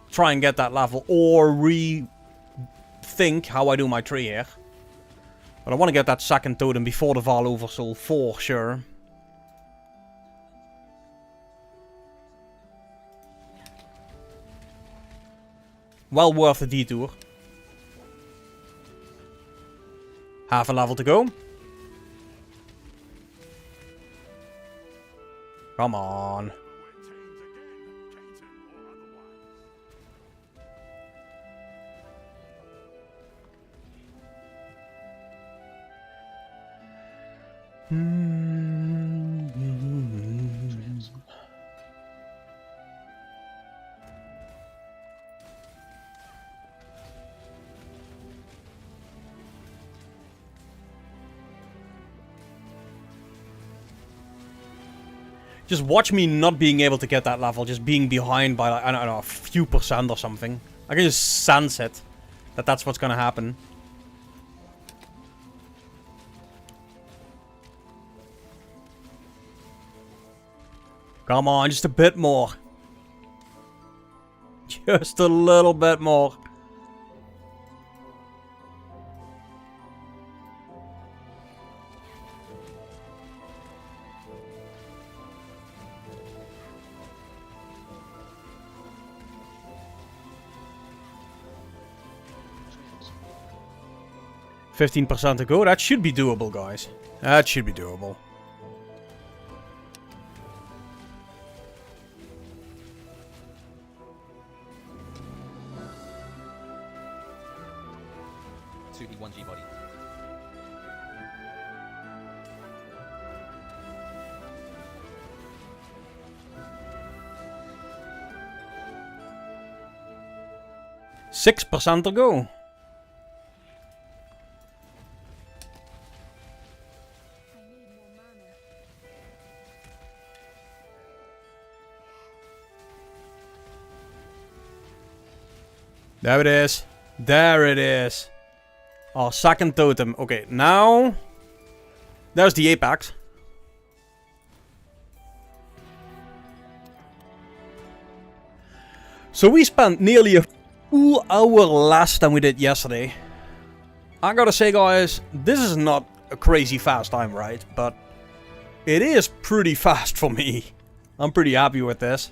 A: try and get that level. Or rethink how I do my tree here. But I want to get that 2nd totem before the Val Oversoul for sure. Well worth the detour. Half a level to go. Come on. Just watch me not being able to get that level, just being behind by, like, I don't know, a few percent or something. I can just sense it, that that's what's gonna happen. Come on, just a bit more. Just a little bit more. %15 to go. That should be doable, guys. That should be doable.
C: One G body.
A: %6 to go. There it is. There it is. Our second totem. Okay, now... There's the apex. So we spent nearly a full hour less than we did yesterday. I gotta say, guys, this is not a crazy fast time, right? But it is pretty fast for me. I'm pretty happy with this.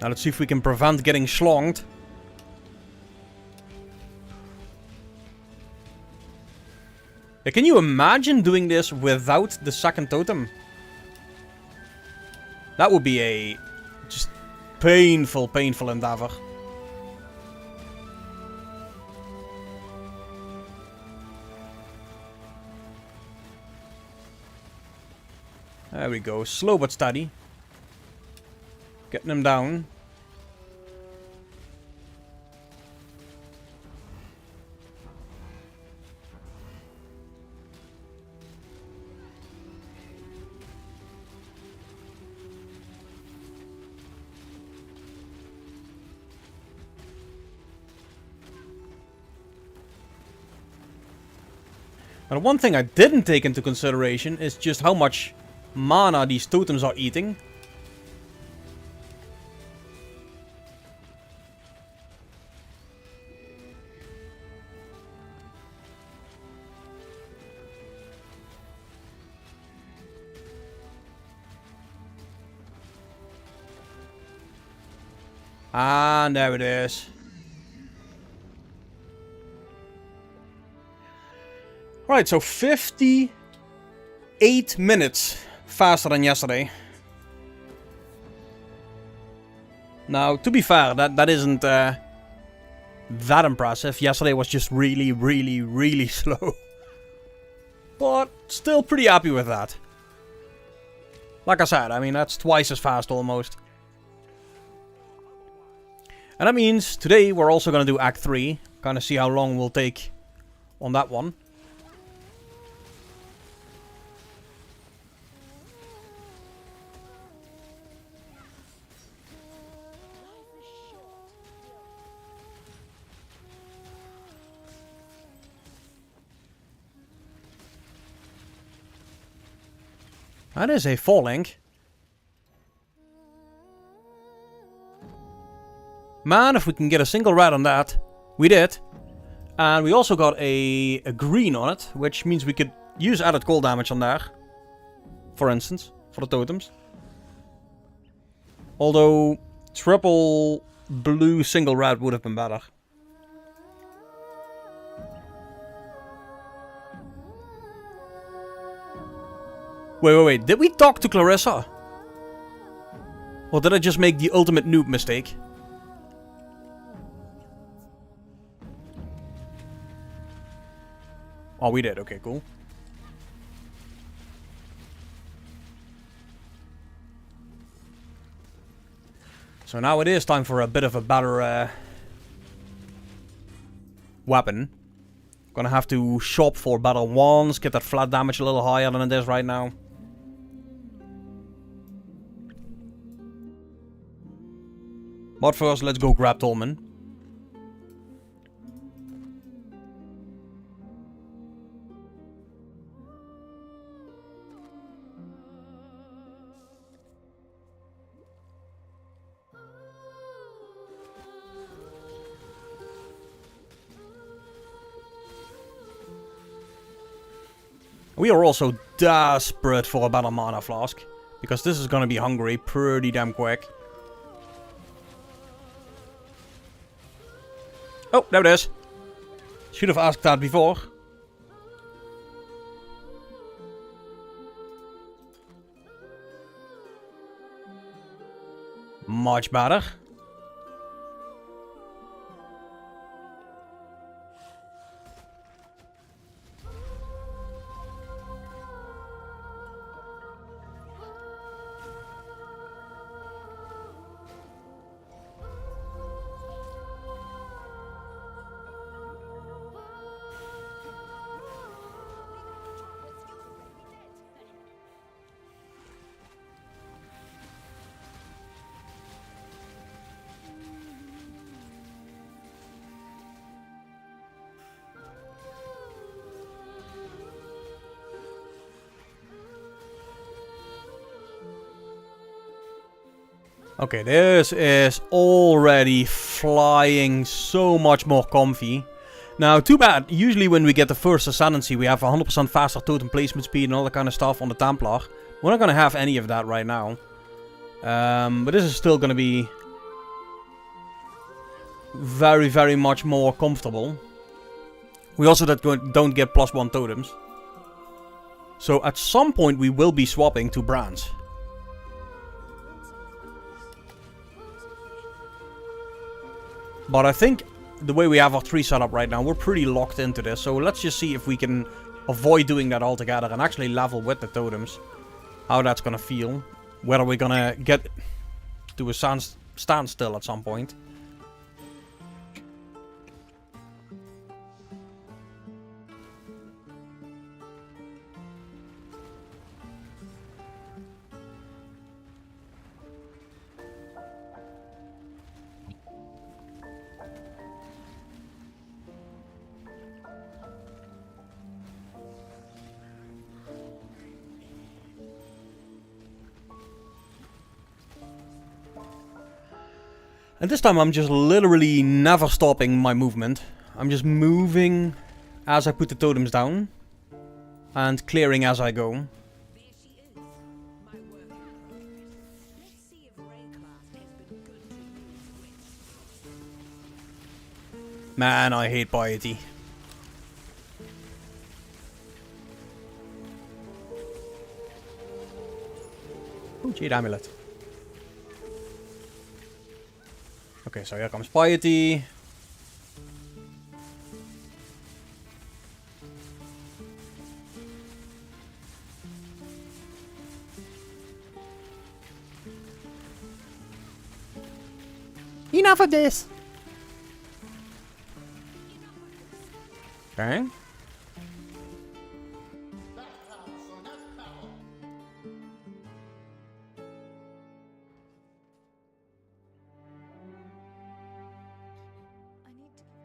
A: Now let's see if we can prevent getting schlonged. Yeah, can you imagine doing this without the second totem? That would be a just painful, painful endeavor. There we go, slow but steady. Getting him down. And one thing I didn't take into consideration is just how much mana these totems are eating. And there it is. Right, so 58 minutes faster than yesterday. Now, to be fair, that isn't that impressive. Yesterday was just really, really, really slow. But still pretty happy with that. Like I said, I mean, that's twice as fast almost. And that means today we're also going to do Act 3. Kind of see how long we'll take on that one. That is a 4-link. Man, if we can get a single red on that. We did. And we also got a green on it, which means we could use added cold damage on there. For instance, for the totems. Although, triple blue single red would have been better. Wait. Did we talk to Clarissa? Or did I just make the ultimate noob mistake? Oh, we did. Okay, cool. So now it is time for a bit of a better weapon. Gonna have to shop for better ones, get that flat damage a little higher than it is right now. But first, let's go grab Tolman. We are also desperate for a better mana flask, because this is gonna be hungry pretty damn quick. Oh, there it is. Should have asked that before. Much better. Okay, this is already flying so much more comfy. Now, too bad, usually when we get the first Ascendancy we have 100% faster totem placement speed and all that kind of stuff on the Templar. We're not going to have any of that right now. But this is still going to be very, very much more comfortable. We also don't get +1 totems. So at some point we will be swapping to Brands. But I think the way we have our tree set up right now, we're pretty locked into this. So let's just see if we can avoid doing that altogether and actually level with the totems. How that's gonna feel. Whether we're gonna get to a standstill at some point. And this time I'm just literally never stopping my movement. I'm just moving as I put the totems down. And clearing as I go.
B: There she is, my work in progress. Let's see if Raycraft has been good to you, witch.
A: Man, I hate piety. Oh, Jade Amulet. Okay, so here comes piety. Enough of this! Okay.
B: I need to...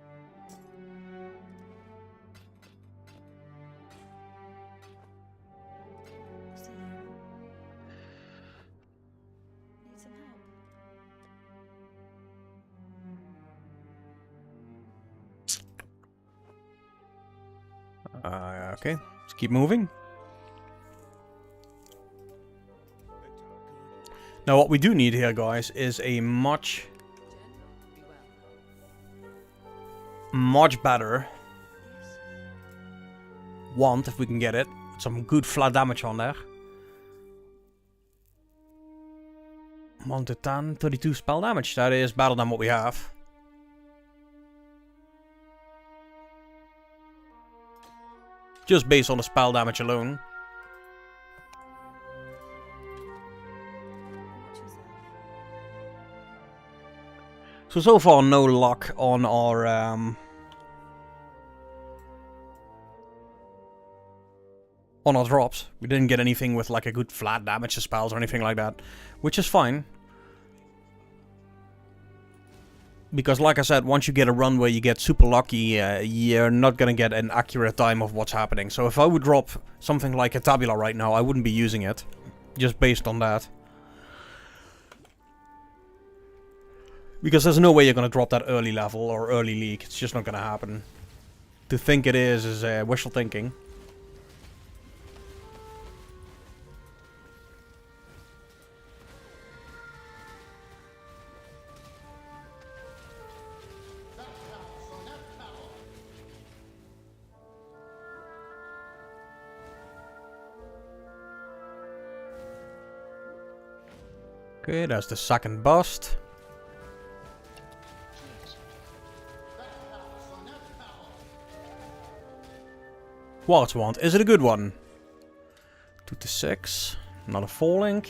B: See you. Need some help?
A: Okay, let's keep moving. Now what we do need here, guys, is a much much better wand, if we can get it. Some good flat damage on there. 1 to 10, 32 spell damage. That is better than what we have. Just based on the spell damage alone. So far no luck on our drops. We didn't get anything with like a good flat damage to spells or anything like that, which is fine. Because like I said, once you get a run where you get super lucky, you're not gonna get an accurate time of what's happening. So if I would drop something like a tabula right now, I wouldn't be using it, just based on that. Because there's no way you're gonna drop that early level or early league. It's just not gonna happen. To think it is wishful thinking. Okay, that's the second bust. Quartz wand. Is it a good one? 2 to 6. Not a falling.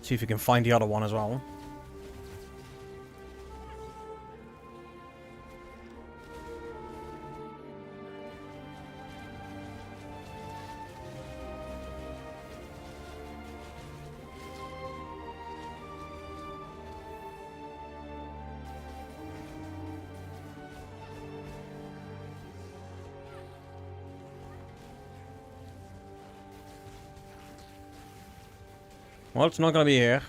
A: See if we can find the other one as well. Well, it's not gonna be here.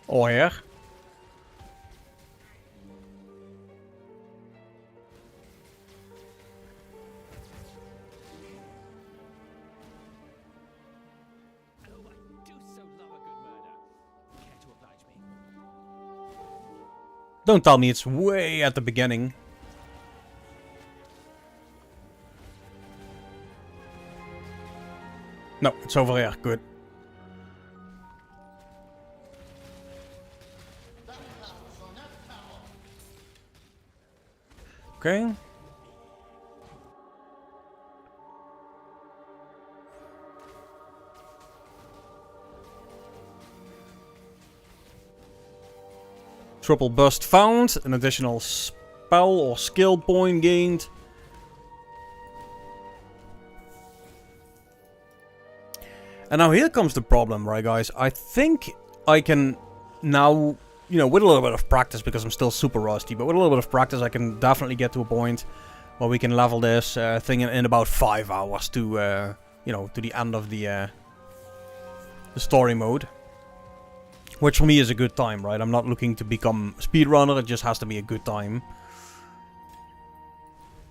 A: Or here. Don't tell me it's way at the beginning. No, it's over here. Good. Okay. Triple bust found, an additional spell or skill point gained. And now here comes the problem, right guys? I think I can now, you know, with a little bit of practice, because I'm still super rusty, but with a little bit of practice I can definitely get to a point where we can level this thing in about 5 hours to, you know, to the end of the story mode. Which for me is a good time, right? I'm not looking to become a speedrunner, it just has to be a good time.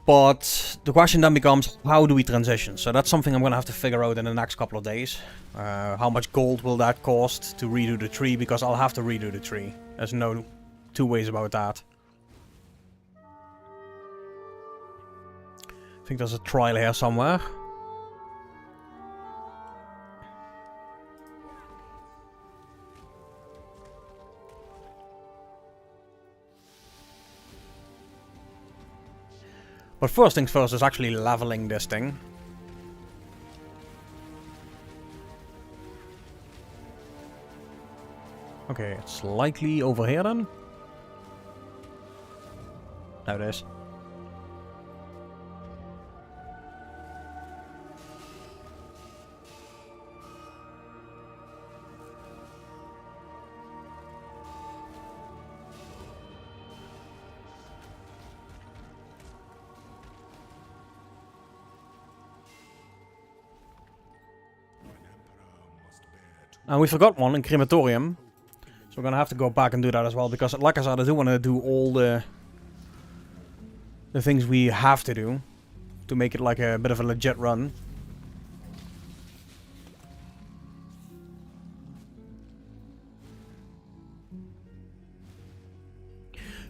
A: But the question then becomes, how do we transition? So that's something I'm going to have to figure out in the next couple of days. How much gold will that cost to redo the tree? Because I'll have to redo the tree. There's no two ways about that. I think there's a trial here somewhere. But first things first is actually leveling this thing. Okay, it's likely over here then. There it is. And we forgot one in crematorium. So we're gonna have to go back and do that as well. Because like I said, I do want to do all the the things we have to do to make it like a bit of a legit run.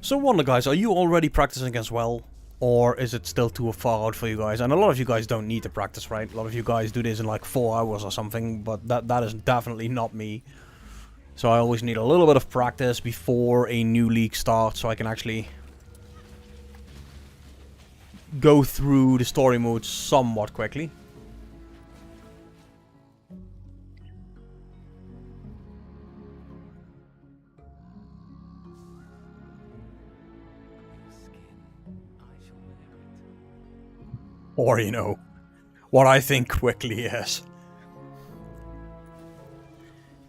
A: So I wonder, guys, are you already practicing as well? Or is it still too far out for you guys? And a lot of you guys don't need to practice, right? A lot of you guys do this in like 4 hours or something, but that is definitely not me. So I always need a little bit of practice before a new league starts, so I can actually go through the story mode somewhat quickly. Or, you know, what I think quickly is.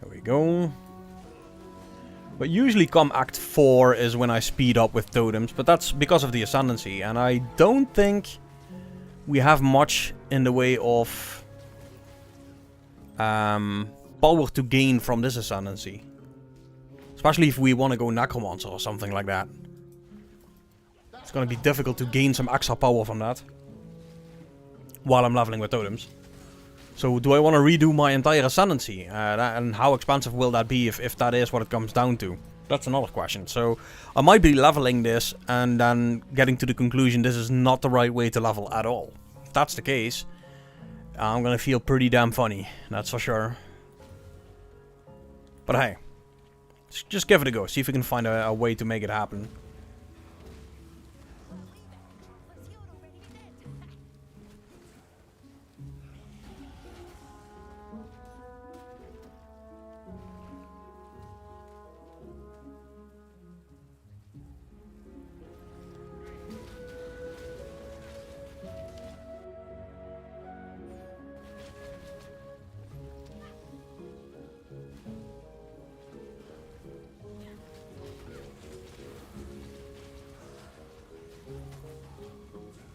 A: There we go. But usually come Act 4 is when I speed up with totems, but that's because of the Ascendancy, and I don't think we have much in the way of power to gain from this Ascendancy. Especially if we want to go Necromancer or something like that. It's gonna be difficult to gain some extra power from that while I'm leveling with totems. So do I want to redo my entire Ascendancy? And how expensive will that be if that is what it comes down to? That's another question. So I might be leveling this and then getting to the conclusion this is not the right way to level at all. If that's the case, I'm gonna feel pretty damn funny, that's for sure. But hey, just give it a go. See if we can find a way to make it happen.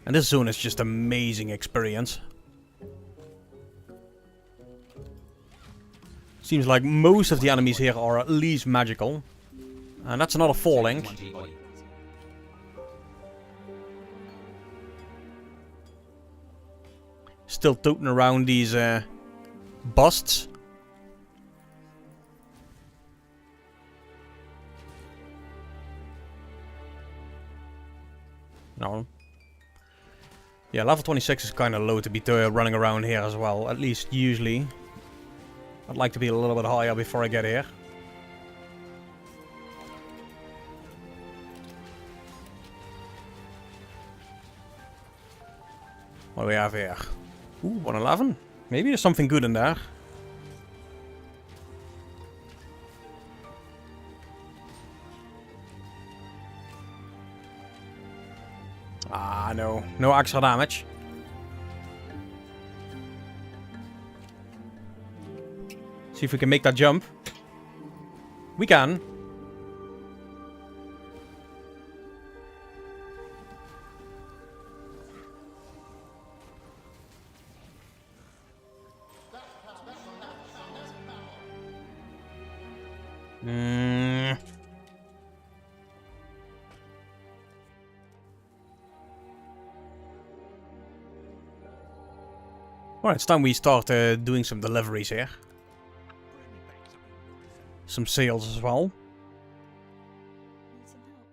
A: And this zone is just amazing experience. Seems like most of the enemies here are at least magical. And that's another 4 link.
C: 1G body.
A: Still toting around these busts. No. Yeah, level 26 is kind of low to be running around here as well, at least usually. I'd like to be a little bit higher before I get here. What do we have here? Ooh, 111. Maybe there's something good in there. Ah, no. No extra damage. See if we can make that jump. We can. Alright, it's time we start doing some deliveries here. Some sales as well.
B: Need some help?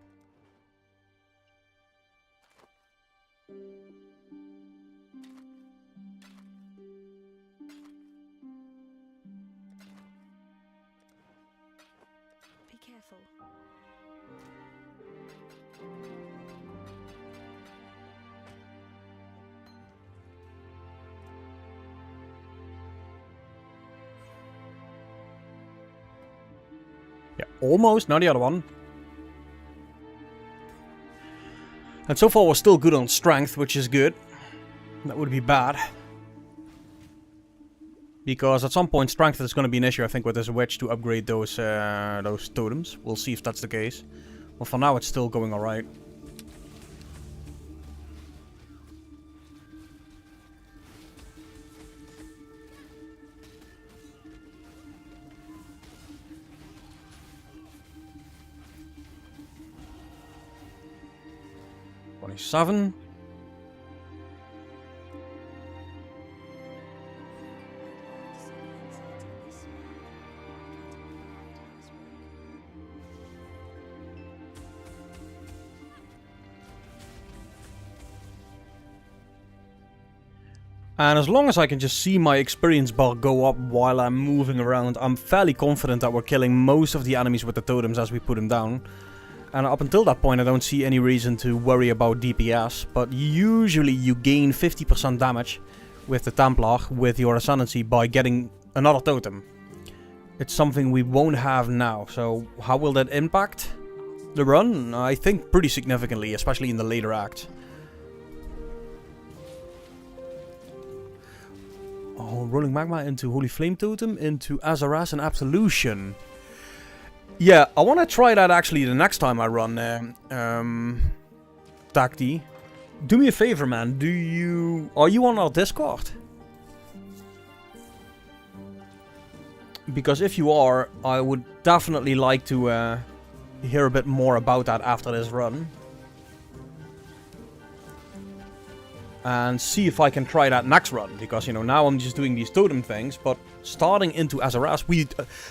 B: Be careful.
A: Yeah, almost. Now the other one. And so far we're still good on strength, which is good. That would be bad. Because at some point strength is going to be an issue, I think, with this witch to upgrade those totems. We'll see if that's the case. Well, for now it's still going alright. 27. And as long as I can just see my experience bar go up while I'm moving around, I'm fairly confident that we're killing most of the enemies with the totems as we put them down. And up until that point I don't see any reason to worry about DPS, but usually you gain 50% damage with the Templar with your Ascendancy by getting another totem. It's something we won't have now, so how will that impact the run? I think pretty significantly, especially in the later acts. Oh, Rolling Magma into Holy Flame Totem, into Azaras and Absolution. Yeah, I want to try that actually the next time I run Tacti. Do me a favor, man. Are you on our Discord? Because if you are, I would definitely like to hear a bit more about that after this run. And see if I can try that next run. Because, you know, now I'm just doing these totem things. But starting into Azaras,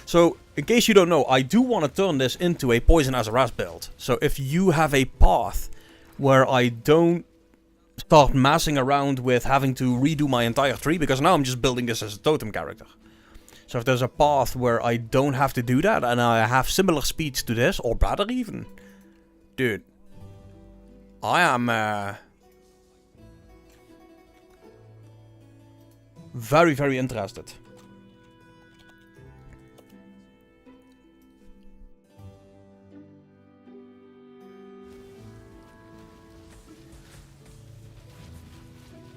A: so, in case you don't know, I do want to turn this into a Poison Azaras build. So if you have a path where I don't start messing around with having to redo my entire tree. Because now I'm just building this as a totem character. So if there's a path where I don't have to do that. And I have similar speeds to this, or better even. Dude. I am... very, very interested.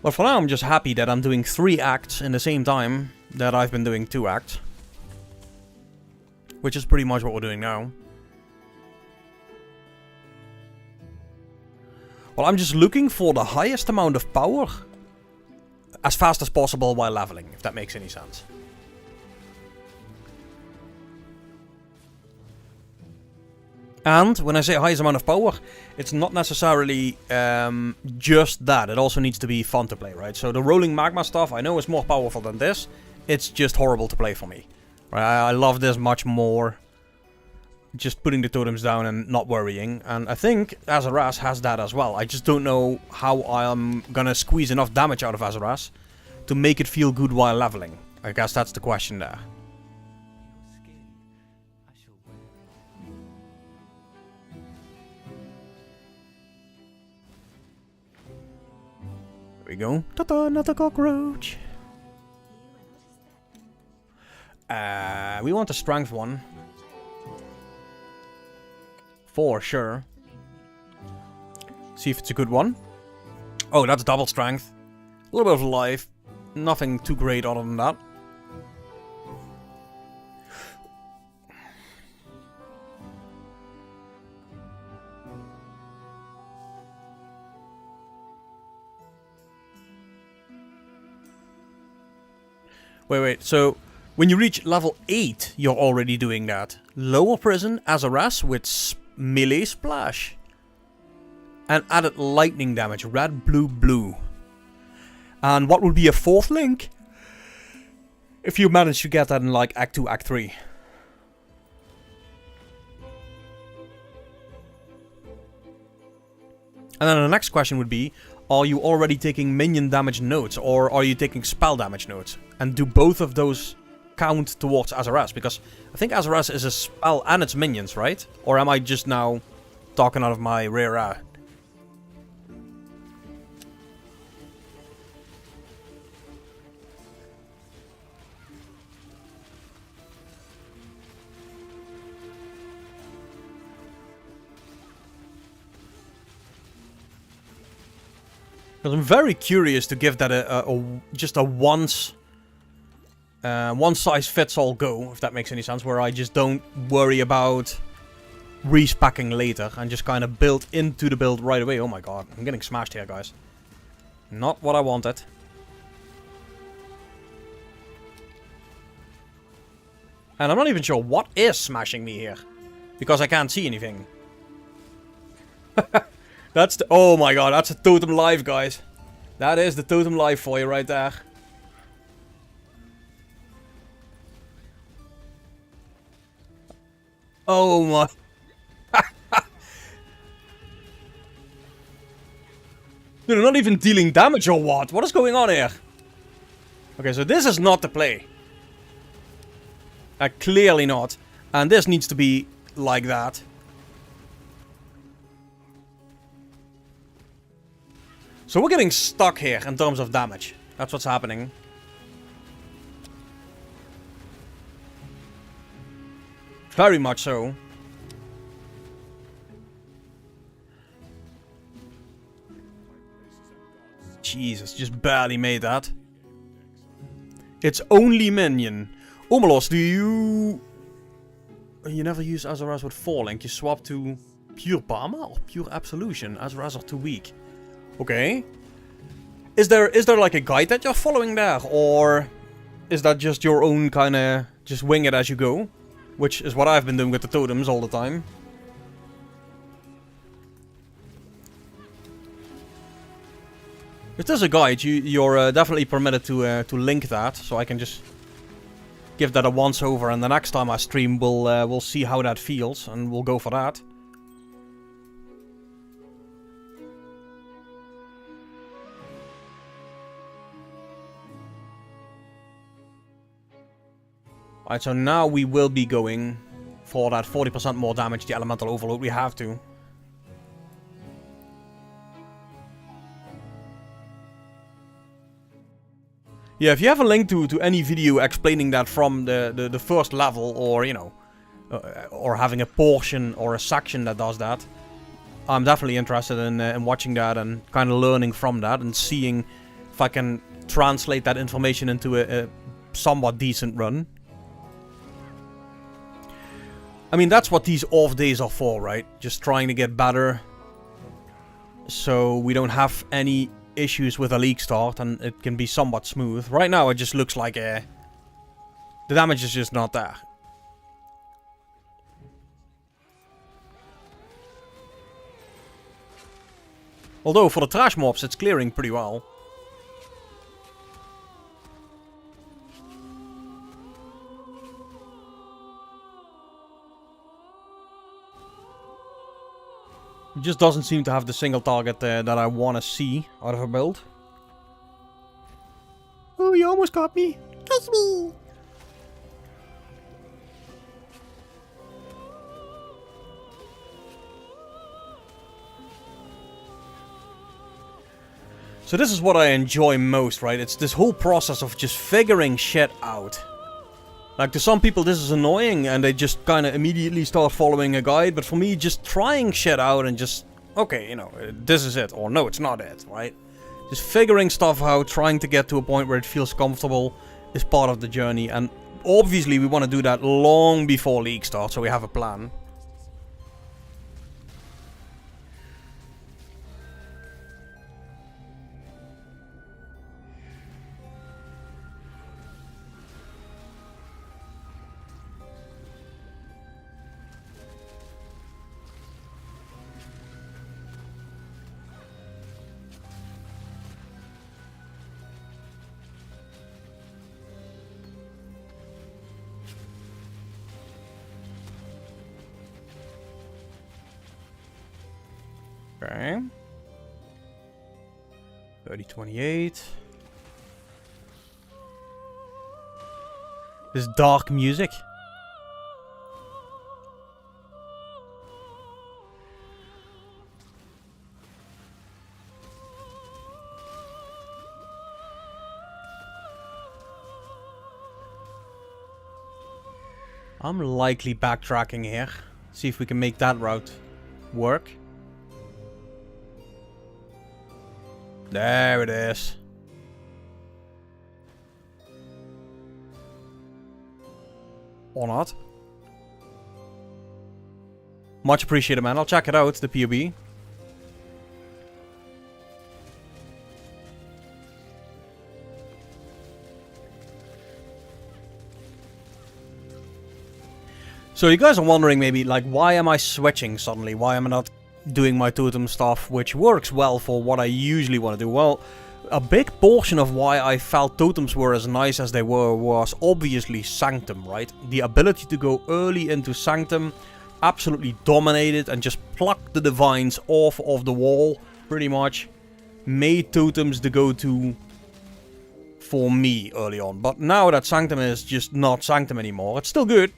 A: But for now I'm just happy that I'm doing 3 acts in the same time that I've been doing 2 acts. Which is pretty much what we're doing now. Well, I'm just looking for the highest amount of power as fast as possible while leveling, if that makes any sense. And when I say highest amount of power, it's not necessarily just that. It also needs to be fun to play, right? So the Rolling Magma stuff, I know is more powerful than this. It's just horrible to play for me. Right? I love this much more. Just putting the totems down and not worrying. And I think Azaras has that as well. I just don't know how I'm gonna squeeze enough damage out of Azaras to make it feel good while leveling. I guess that's the question there. There we go. Ta-da, another cockroach. We want a strength one. For sure. See if it's a good one. Oh, that's double strength. A little bit of life. Nothing too great other than that. Wait. So, when you reach level 8, you're already doing that. Lower prison, Azaras with melee splash. And added lightning damage. Red, blue, blue. And what would be a 4th link? If you manage to get that in like Act 2, Act 3. And then the next question would be, are you already taking minion damage notes or are you taking spell damage notes? And do both of those count towards Azaras? Because I think Azaras is a spell and its minions, right? Or am I just now talking out of my rear end? Because I'm very curious to give that just a one-size-fits-all go, if that makes any sense, where I just don't worry about respecking later and just kind of build into the build right away. Oh my god, I'm getting smashed here, guys. Not what I wanted. And I'm not even sure what is smashing me here, because I can't see anything. That's the... Oh my god, that's a totem life, guys. That is the totem life for you right there. Oh my... Dude, they're not even dealing damage or what? What is going on here? Okay, so this is not the play. Clearly not. And this needs to be like that. So we're getting stuck here in terms of damage. That's what's happening. Very much so. Jesus, just barely made that. It's only minion. Omelos, do you... You never use Azaraz with 4 link. You swap to Pure Parma or Pure Absolution. Azaraz are too weak. Okay. Is there like a guide that you're following there? Or is that just your own kind of... Just wing it as you go? Which is what I've been doing with the totems all the time. If there's a guide, you're definitely permitted to link that, so I can just give that a once over, and the next time I stream, we'll see how that feels, and we'll go for that. Alright, so now we will be going for that 40% more damage, the Elemental Overload. We have to. Yeah, if you have a link to any video explaining that from the first level, or, you know, or having a portion or a section that does that, I'm definitely interested in watching that and kind of learning from that and seeing if I can translate that information into a somewhat decent run. I mean, that's what these off days are for, right? Just trying to get better so we don't have any issues with a league start and it can be somewhat smooth. Right now it just looks like the damage is just not there. Although for the trash mobs it's clearing pretty well. It just doesn't seem to have the single target that I want to see out of a build. Oh, you almost got me. Catch me. So this is what I enjoy most, right? It's this whole process of just figuring shit out. Like, to some people this is annoying and they just kind of immediately start following a guide. But for me, just trying shit out and just, okay, you know, this is it. Or no, it's not it, right? Just figuring stuff out, trying to get to a point where it feels comfortable is part of the journey. And obviously we want to do that long before League starts, so we have a plan. Okay. 3028. This dark music. I'm likely backtracking here. See if we can make that route work. There it is. Or not. Much appreciated, man. I'll check it out, the PoE. So you guys are wondering maybe, like, why am I switching suddenly? Why am I not doing my totem stuff, which works well for what I usually want to do. Well, a big portion of why I felt totems were as nice as they were was obviously Sanctum, right? The ability to go early into Sanctum, absolutely dominated and just pluck the divines off of the wall, pretty much, made totems the go-to for me early on. But now that Sanctum is just not Sanctum anymore, it's still good,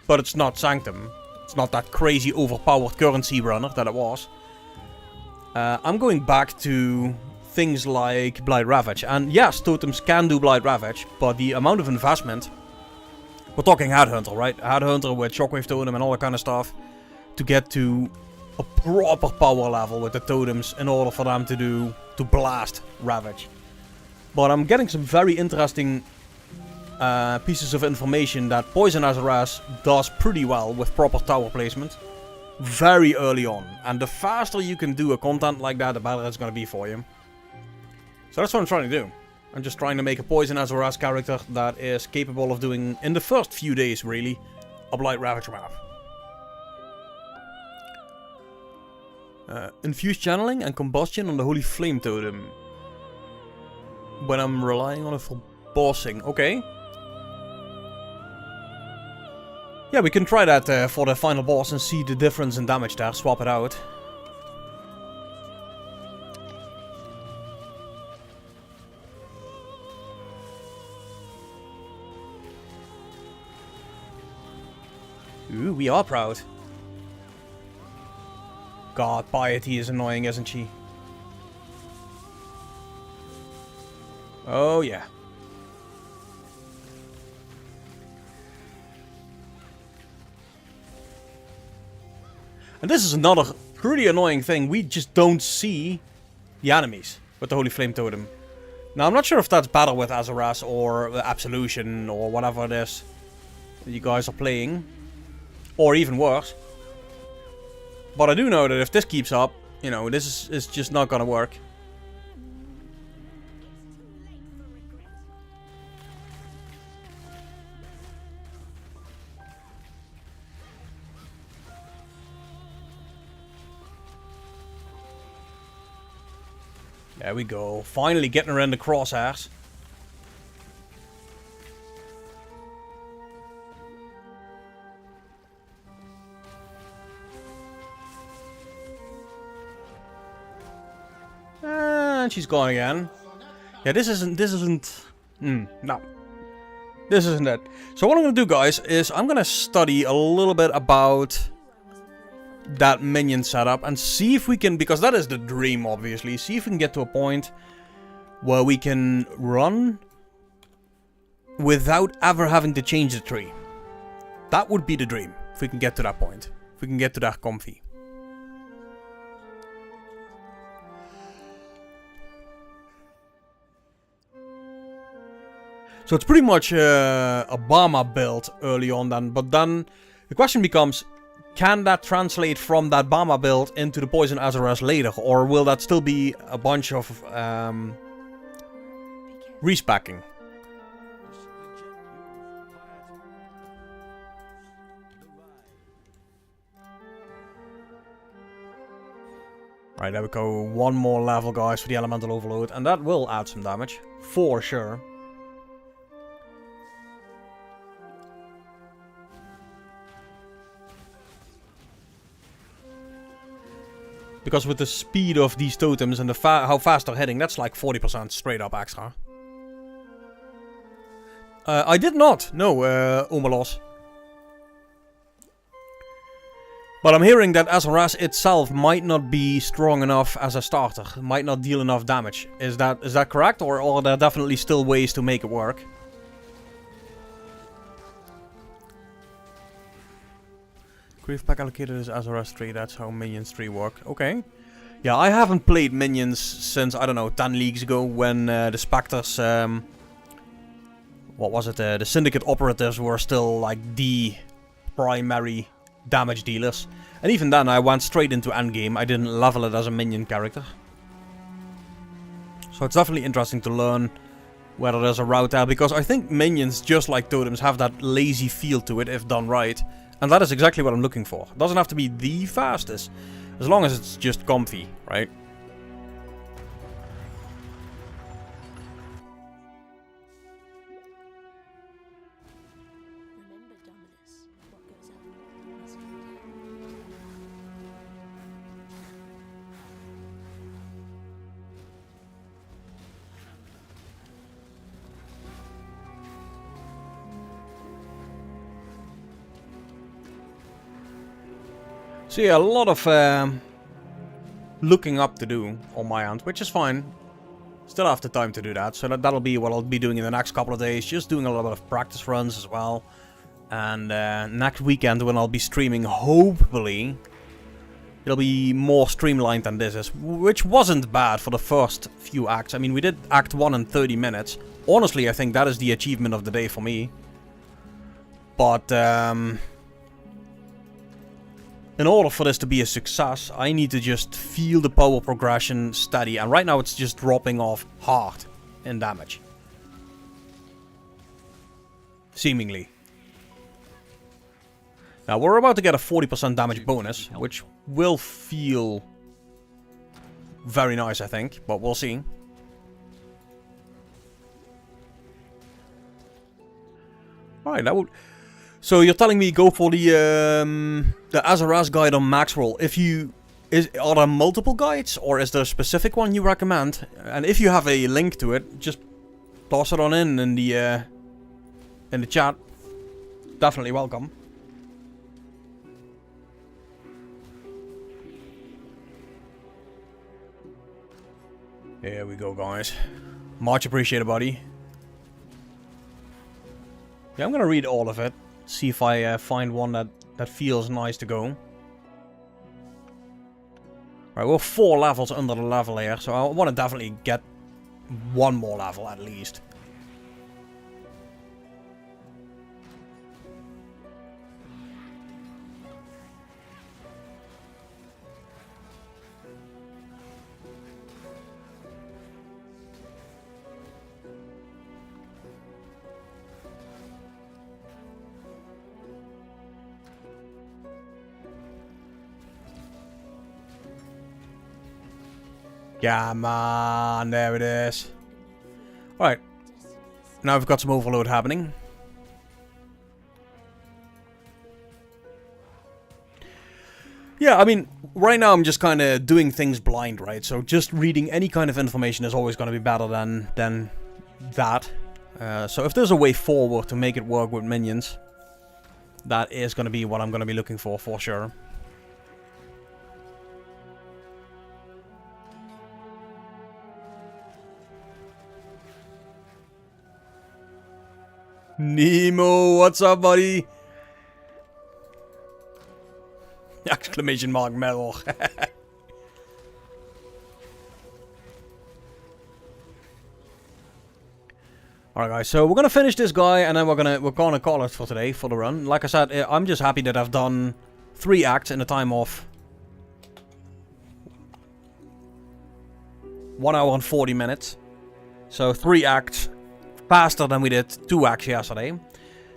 A: but it's not Sanctum. It's not that crazy overpowered currency runner that it was. I'm going back to things like Blight Ravage. And yes, totems can do Blight Ravage, but the amount of investment... We're talking Headhunter, right? Headhunter with Shockwave Totem and all that kind of stuff. To get to a proper power level with the totems in order for them to blast Ravage. But I'm getting some very interesting pieces of information that Poison SRS does pretty well with proper tower placement. Very early on. And the faster you can do a content like that, the better it's going to be for you. So that's what I'm trying to do. I'm just trying to make a Poison SRS character that is capable of doing, in the first few days really, a Blight Ravage map. Infused channeling and combustion on the Holy Flame Totem. When I'm relying on it for bossing. Okay. Yeah, we can try that for the final boss and see the difference in damage there. Swap it out. Ooh, we are proud. God, Piety is annoying, isn't she? Oh, yeah. And this is another pretty annoying thing. We just don't see the enemies with the Holy Flame Totem. Now, I'm not sure if that's better with Azaras or Absolution or whatever it is that you guys are playing. Or even worse. But I do know that if this keeps up, you know, this is just not gonna work. There we go. Finally getting her in the crosshairs. And she's gone again. Yeah, this isn't, no. This isn't it. So what I'm gonna do, guys, is I'm gonna study a little bit about that minion setup and see if we can, because that is the dream, obviously, see if we can get to a point where we can run without ever having to change the tree. That would be the dream, if we can get to that point. If we can get to that comfy. So it's pretty much a Bama build early on then, but then the question becomes, can that translate from that Bama build into the Poison Azaras later, or will that still be a bunch of respecking? Right, there we go. One more level, guys, for the Elemental Overload, and that will add some damage, for sure. Because with the speed of these totems and the how fast they're hitting, that's like 40% straight up extra. I did not know Omelos. But I'm hearing that SRS itself might not be strong enough as a starter. Might not deal enough damage. Is that correct? Or are there definitely still ways to make it work? Grief pack allocated as Azaras tree, that's how minions tree work. Okay. Yeah, I haven't played minions since, I don't know, 10 leagues ago when the Spectres, what was it, the Syndicate Operatives were still like the primary damage dealers. And even then I went straight into endgame, I didn't level it as a minion character. So it's definitely interesting to learn whether there's a route there, because I think minions, just like totems, have that lazy feel to it if done right. And that is exactly what I'm looking for. It doesn't have to be the fastest. As long as it's just comfy, right?
B: Remember, Dominus, what goes up must come down.
A: So yeah, a lot of looking up to do on my end, which is fine. Still have the time to do that, so that'll be what I'll be doing in the next couple of days. Just doing a lot of practice runs as well. And next weekend when I'll be streaming, hopefully, it'll be more streamlined than this is. Which wasn't bad for the first few acts. I mean, we did Act 1 in 30 minutes. Honestly, I think that is the achievement of the day for me. But, in order for this to be a success, I need to just feel the power progression steady. And right now it's just dropping off hard in damage. Seemingly. Now we're about to get a 40% damage bonus, which will feel very nice, I think. But we'll see. Alright, that would... So you're telling me go for the Azaras guide on max roll. Are there multiple guides, or is there a specific one you recommend? And if you have a link to it, just toss it on in the chat. Definitely welcome. Here we go, guys. Much appreciated, buddy. Yeah, I'm gonna read all of it. See if I find one that feels nice to go. Right, we're 4 levels under the level here, so I want to definitely get one more level at least. Come on, there it is. Alright. Now we've got some overload happening. Yeah, I mean, right now I'm just kind of doing things blind, right? So just reading any kind of information is always going to be better than that. So if there's a way forward to make it work with minions, that is going to be what I'm going to be looking for sure. Nemo, what's up, buddy? Exclamation mark metal. Alright guys, so we're gonna finish this guy and then we're gonna call it for today, for the run. Like I said, I'm just happy that I've done 3 acts in a time of 1 hour and 40 minutes. So 3 acts faster than we did 2 acts yesterday.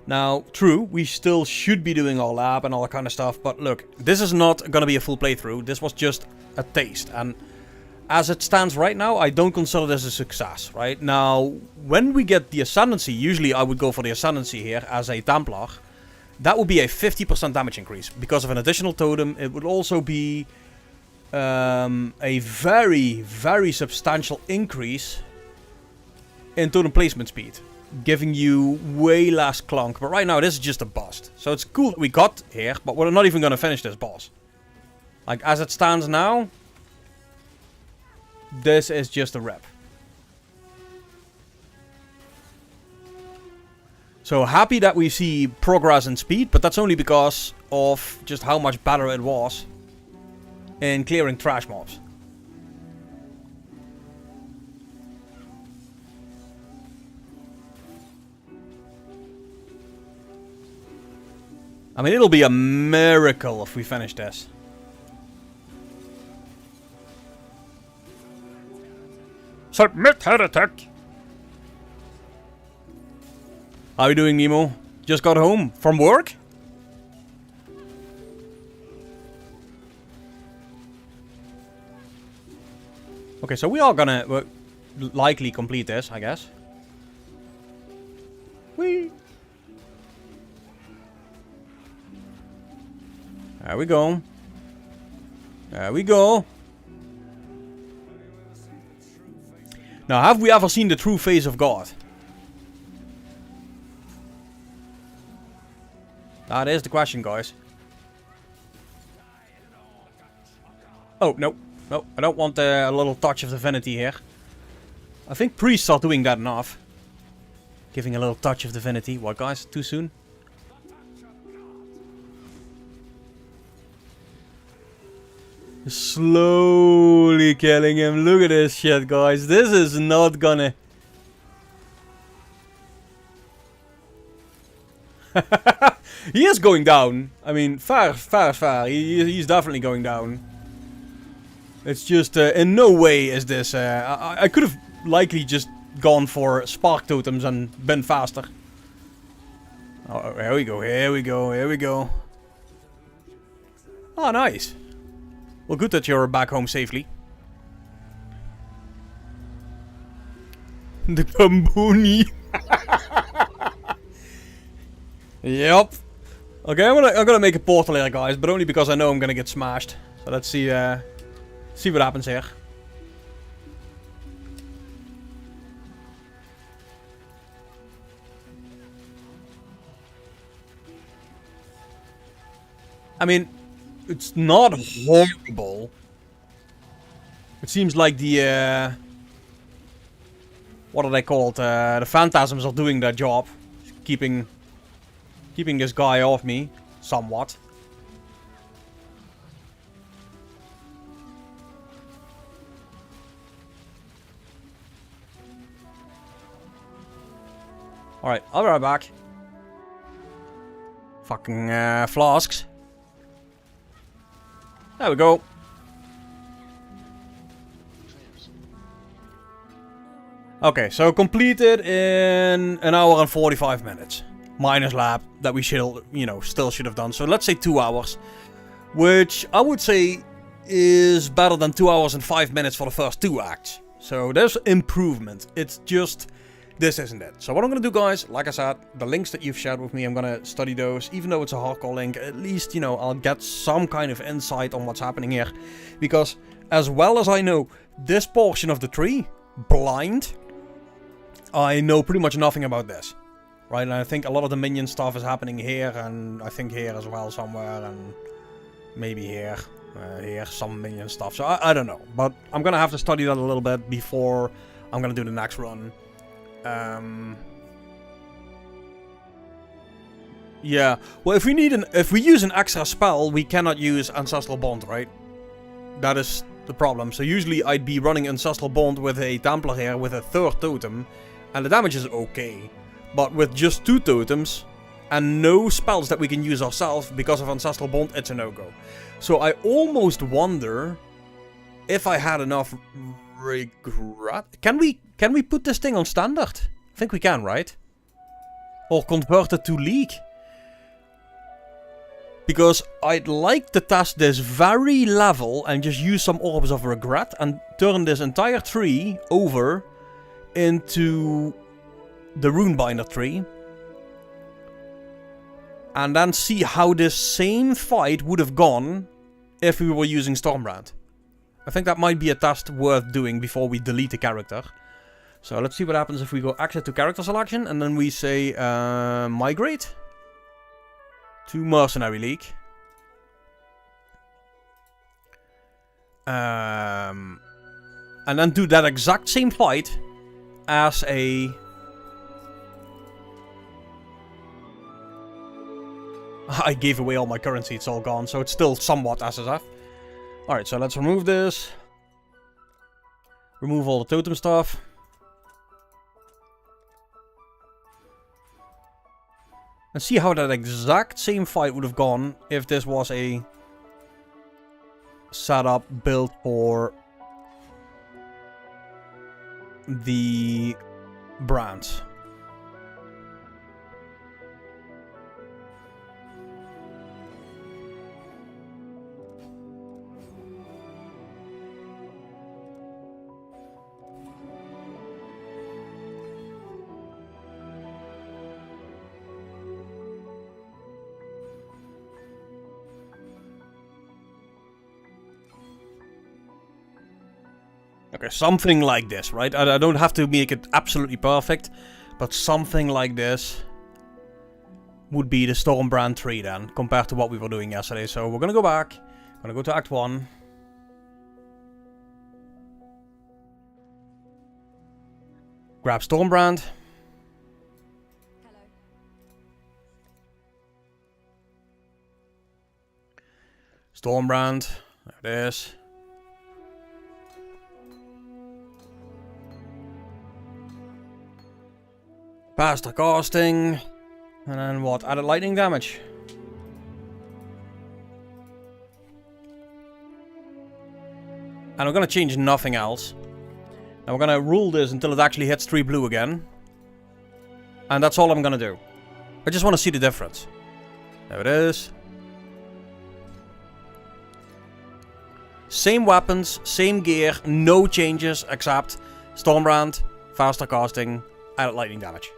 A: Now, true, we still should be doing our lab and all that kind of stuff, but look, this is not gonna be a full playthrough. This was just a taste, and as it stands right now, I don't consider this a success, right? Now, when we get the Ascendancy, usually I would go for the Ascendancy here as a Templar. That would be a 50% damage increase. Because of an additional totem, it would also be a very, very substantial increase in totem placement speed, giving you way less clunk. But right now this is just a bust. So it's cool that we got here, but we're not even going to finish this boss. Like, as it stands now, this is just a rip. So happy that we see progress in speed, but that's only because of just how much better it was in clearing trash mobs. I mean, it'll be a miracle if we finish this. Submit, heretic! How are you doing, Nemo? Just got home from work? Okay, so we are gonna likely complete this, I guess. Whee! There we go. There we go. Now, have we ever seen the true face of God? That is the question, guys. Oh, no. No, I don't want a little touch of divinity here. I think priests are doing that enough. Giving a little touch of divinity. What, guys? Too soon? Slowly killing him. Look at this shit, guys. This is not gonna... He is going down. I mean, fair. He's definitely going down. It's just, in no way is this... I could have likely just gone for spark totems and been faster. Oh, here we go, here we go, here we go. Oh, nice. Well, good that you're back home safely. The Bamboni. Yep. Okay, I'm gonna make a portal here, guys, but only because I know I'm gonna get smashed. So let's see see what happens here. I mean, it's not horrible. It seems like the what are they called? The phantasms are doing their job, keeping this guy off me somewhat. Alright, I'll be right back. Fucking flasks. There we go. Okay, so completed in an hour and 45 minutes. Minus lab that we should, you know, still should have done. So let's say 2 hours. Which I would say is better than 2 hours and 5 minutes for the first 2 acts. So there's improvement. It's just, this isn't it. So what I'm going to do, guys, like I said, the links that you've shared with me, I'm going to study those. Even though it's a hardcore link, at least, you know, I'll get some kind of insight on what's happening here. Because as well as I know this portion of the tree, blind, I know pretty much nothing about this. Right, and I think a lot of the minion stuff is happening here, and I think here as well somewhere, and maybe here, some minion stuff. So I don't know, but I'm gonna have to study that a little bit before I'm gonna do the next run. Yeah, well, if we use an extra spell, we cannot use Ancestral Bond, right? That is the problem. So usually I'd be running Ancestral Bond with a Templar here with a 3rd totem, and the damage is okay. But with just 2 totems and no spells that we can use ourselves because of Ancestral Bond, it's a no-go. So I almost wonder if I had enough regret. Can we put this thing on standard? I think we can, right? Or convert it to league. Because I'd like to test this very level and just use some Orbs of Regret and turn this entire tree over into the Runebinder tree. And then see how this same fight would have gone if we were using Stormbrand. I think that might be a test worth doing before we delete the character. So let's see what happens if we go exit to character selection and then we say migrate to Mercenary League. And then do that exact same fight as a... I gave away all my currency, it's all gone, so it's still somewhat SSF. Alright, so let's remove this. Remove all the totem stuff. And see how that exact same fight would have gone if this was a setup built for the brands. Okay, something like this, right? I don't have to make it absolutely perfect, but something like this would be the Stormbrand 3 then, compared to what we were doing yesterday. So we're gonna go back. I'm gonna go to Act 1. Grab Stormbrand.
B: Hello.
A: Stormbrand. There it is. Faster casting. And then what? Added lightning damage. And we're gonna change nothing else. And we're gonna rule this until it actually hits 3 blue again. And that's all I'm gonna do. I just want to see the difference. There it is. Same weapons, same gear, no changes except Stormbrand, faster casting, added lightning damage.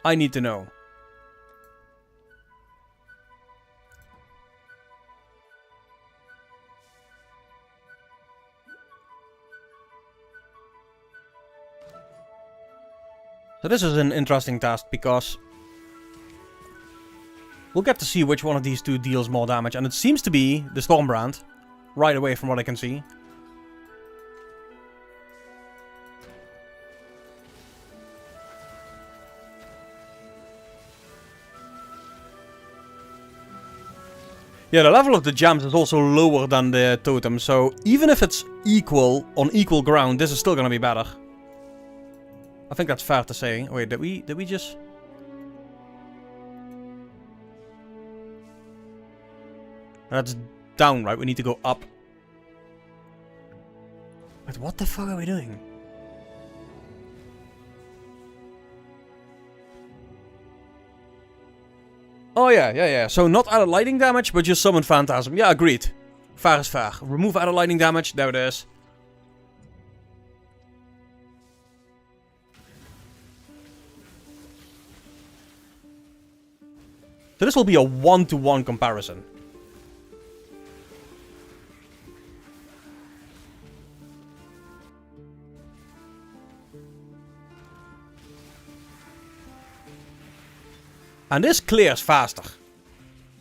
A: I need to know. So this is an interesting test because we'll get to see which one of these two deals more damage. And it seems to be the Stormbrand, right away from what I can see. Yeah, the level of the gems is also lower than the totem, so even if it's equal, on equal ground, this is still gonna be better. I think that's fair to say. Wait, did we just... That's down, right? We need to go up. Wait, what the fuck are we doing? Oh yeah. So not added lightning damage, but just summon Phantasm. Yeah, agreed. Fair is fair. Remove added lightning damage. There it is. So this will be a 1-to-1 comparison. And this clears faster.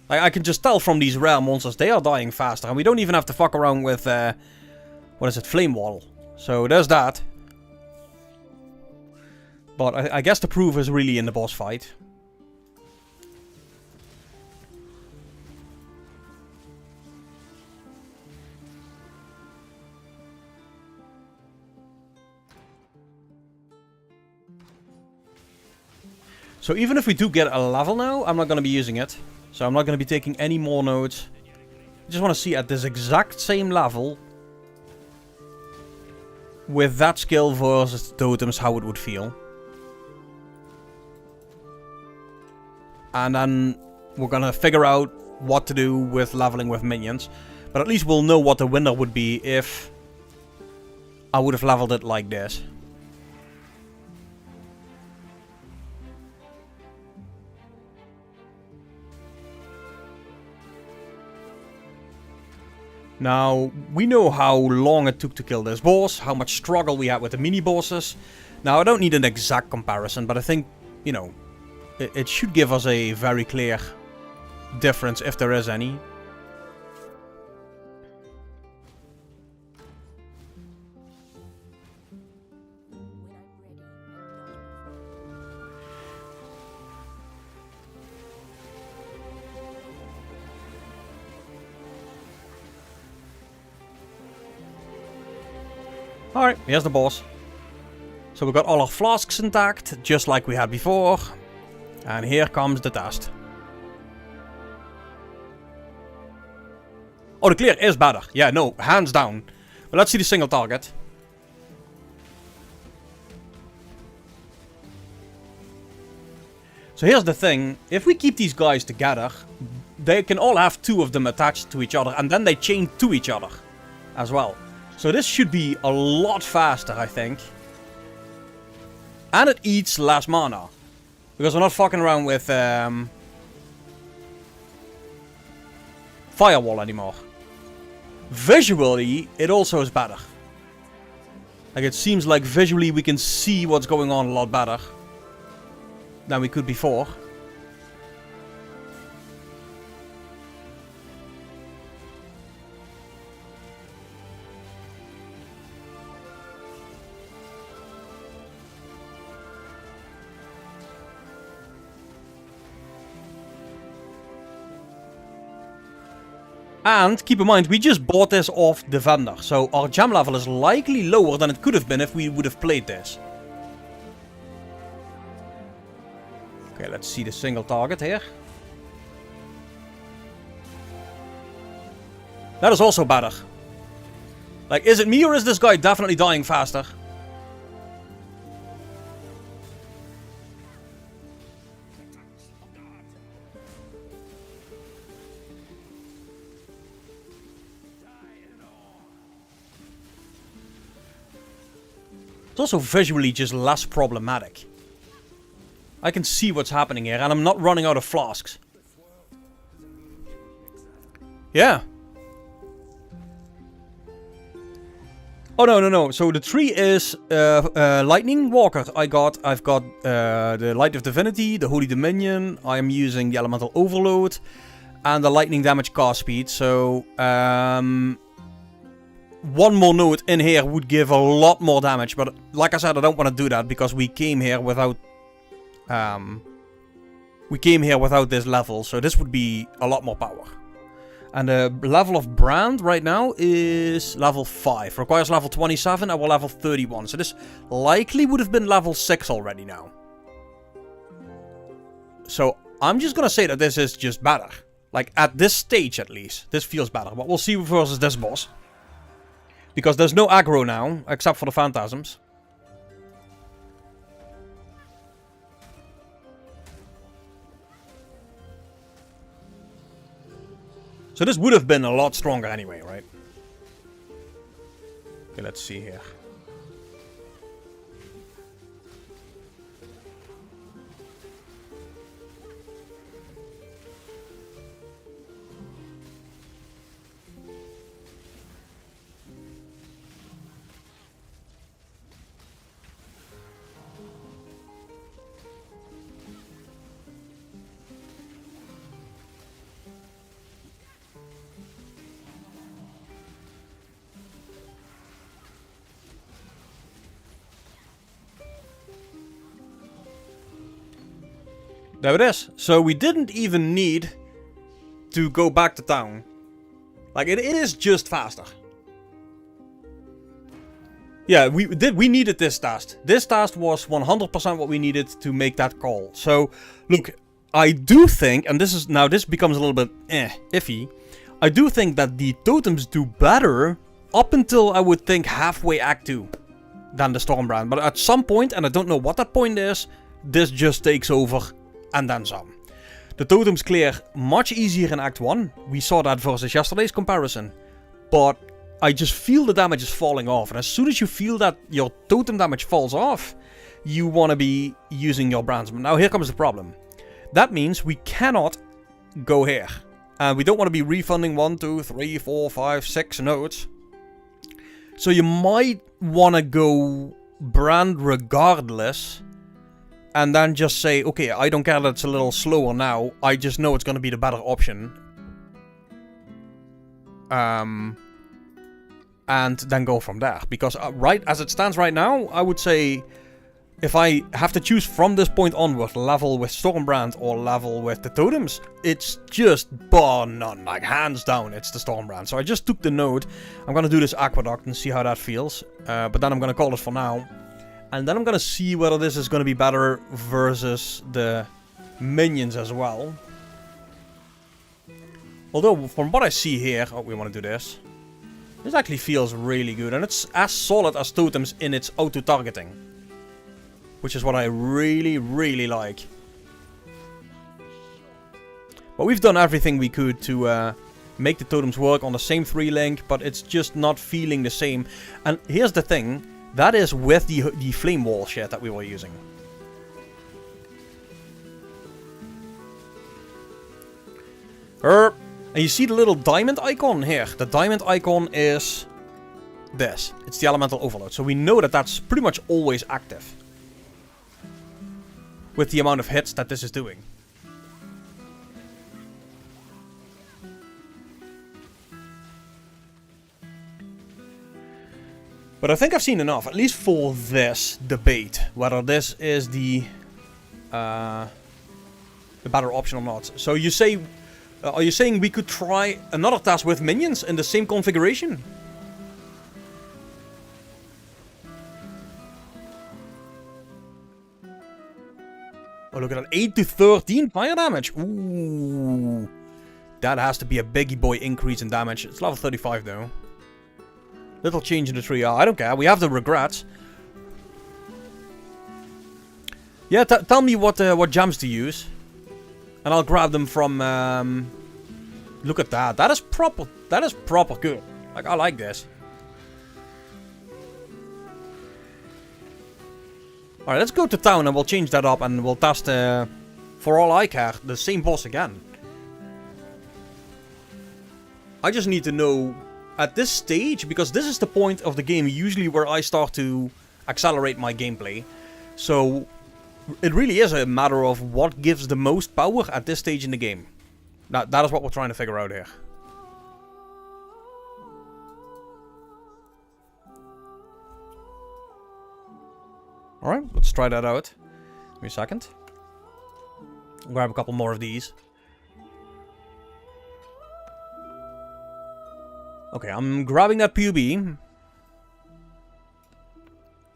A: Like, I can just tell from these rare monsters, they are dying faster. And we don't even have to fuck around with, what is it, Flame Wall. So there's that. But I guess the proof is really in the boss fight. So even if we do get a level now, I'm not going to be using it. So I'm not going to be taking any more nodes. I just want to see at this exact same level, with that skill versus totems, how it would feel. And then we're going to figure out what to do with leveling with minions. But at least we'll know what the winner would be if I would have leveled it like this. Now, we know how long it took to kill this boss, how much struggle we had with the mini-bosses. Now, I don't need an exact comparison, but I think, you know, it should give us a very clear difference, if there is any. Alright, here's the boss. So we've got all our flasks intact, just like we had before. And here comes the test. Oh, the clear is better. Yeah, no, hands down. But let's see the single target. So here's the thing. If we keep these guys together, they can all have 2 of them attached to each other. And then they chain to each other as well. So this should be a lot faster, I think. And it eats less mana. Because we're not fucking around with Firewall anymore. visually, it also is better. Like, it seems like visually we can see what's going on a lot better than we could before. And keep in mind, we just bought this off the vendor, so our gem level is likely lower than it could have been if we would have played this. Okay, let's see the single target here. That is also better. Like, is it me or is this guy definitely dying faster? It's also visually just less problematic. I can see what's happening here, and I'm not running out of flasks. Yeah. Oh, no. So the tree is Lightning Walker. I've got the Light of Divinity, the Holy Dominion. I am using the Elemental Overload, and the Lightning Damage Cast Speed. So, one more node in here would give a lot more damage, but like I said, I don't want to do that because we came here without this level, so this would be a lot more power. And the level of brand right now is level 5. Requires level 27, and we're level 31. So this likely would have been level 6 already now. So I'm just gonna say that this is just better. Like, at this stage at least, this feels better. But we'll see versus this boss. Because there's no aggro now, except for the phantasms. So this would have been a lot stronger anyway, right? Okay, let's see here. There it is. So we didn't even need to go back to town. Like, it is just faster. Yeah, we needed this task. This task was 100% what we needed to make that call. So, look, I do think, and this becomes a little bit iffy. I do think that the totems do better up until I would think halfway Act 2 than the Stormbrand. But at some point, and I don't know what that point is, this just takes over. And then some. The totems clear much easier in Act 1. We saw that versus yesterday's comparison. But I just feel the damage is falling off. And as soon as you feel that your totem damage falls off, you want to be using your brands. But now here comes the problem. That means we cannot go here. And we don't want to be refunding 1, 2, 3, 4, 5, 6 nodes. So you might want to go brand regardless. And then just say, okay, I don't care that it's a little slower now. I just know it's going to be the better option. And then go from there. Because right as it stands right now, I would say if I have to choose from this point onward, level with Stormbrand or level with the totems, it's just bar none. Like, hands down, it's the Stormbrand. So I just took the node. I'm going to do this Aqueduct and see how that feels. But then I'm going to call it for now. And then I'm going to see whether this is going to be better versus the minions as well. Although, from what I see here... Oh, we want to do this. This actually feels really good. And it's as solid as totems in its auto-targeting. Which is what I really, really like. But we've done everything we could to make the totems work on the same 3-link. But it's just not feeling the same. And here's the thing. That is with the flame wall shit that we were using. And you see the little diamond icon here. The diamond icon is this. It's the elemental overload. So we know that that's pretty much always active. With the amount of hits that this is doing. But I think I've seen enough, at least for this debate, whether this is the better option or not. So you say, are you saying we could try another task with minions in the same configuration? Oh, look at that, 8 to 13 fire damage. Ooh, that has to be a biggie boy increase in damage. It's level 35 though. Little change in the tree. I don't care. We have the regrets. Yeah, tell me what gems to use, and I'll grab them from. Look at that. That is proper. That is proper good. Like, I like this. All right, let's go to town and we'll change that up and we'll test. For all I care, the same boss again. I just need to know. At this stage, because this is the point of the game usually where I start to accelerate my gameplay. So, it really is a matter of what gives the most power at this stage in the game. That is what we're trying to figure out here. Alright, let's try that out. Give me a second. I'll grab a couple more of these. Okay, I'm grabbing that PoE.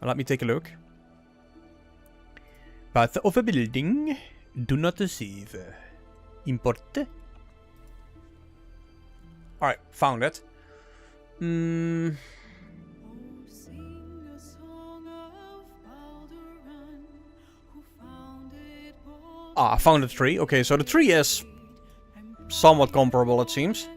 A: Let me take a look. Path of a building. Do not deceive. Import. Alright, found it. Ah, I found a tree. Okay, so the tree is somewhat comparable, it seems.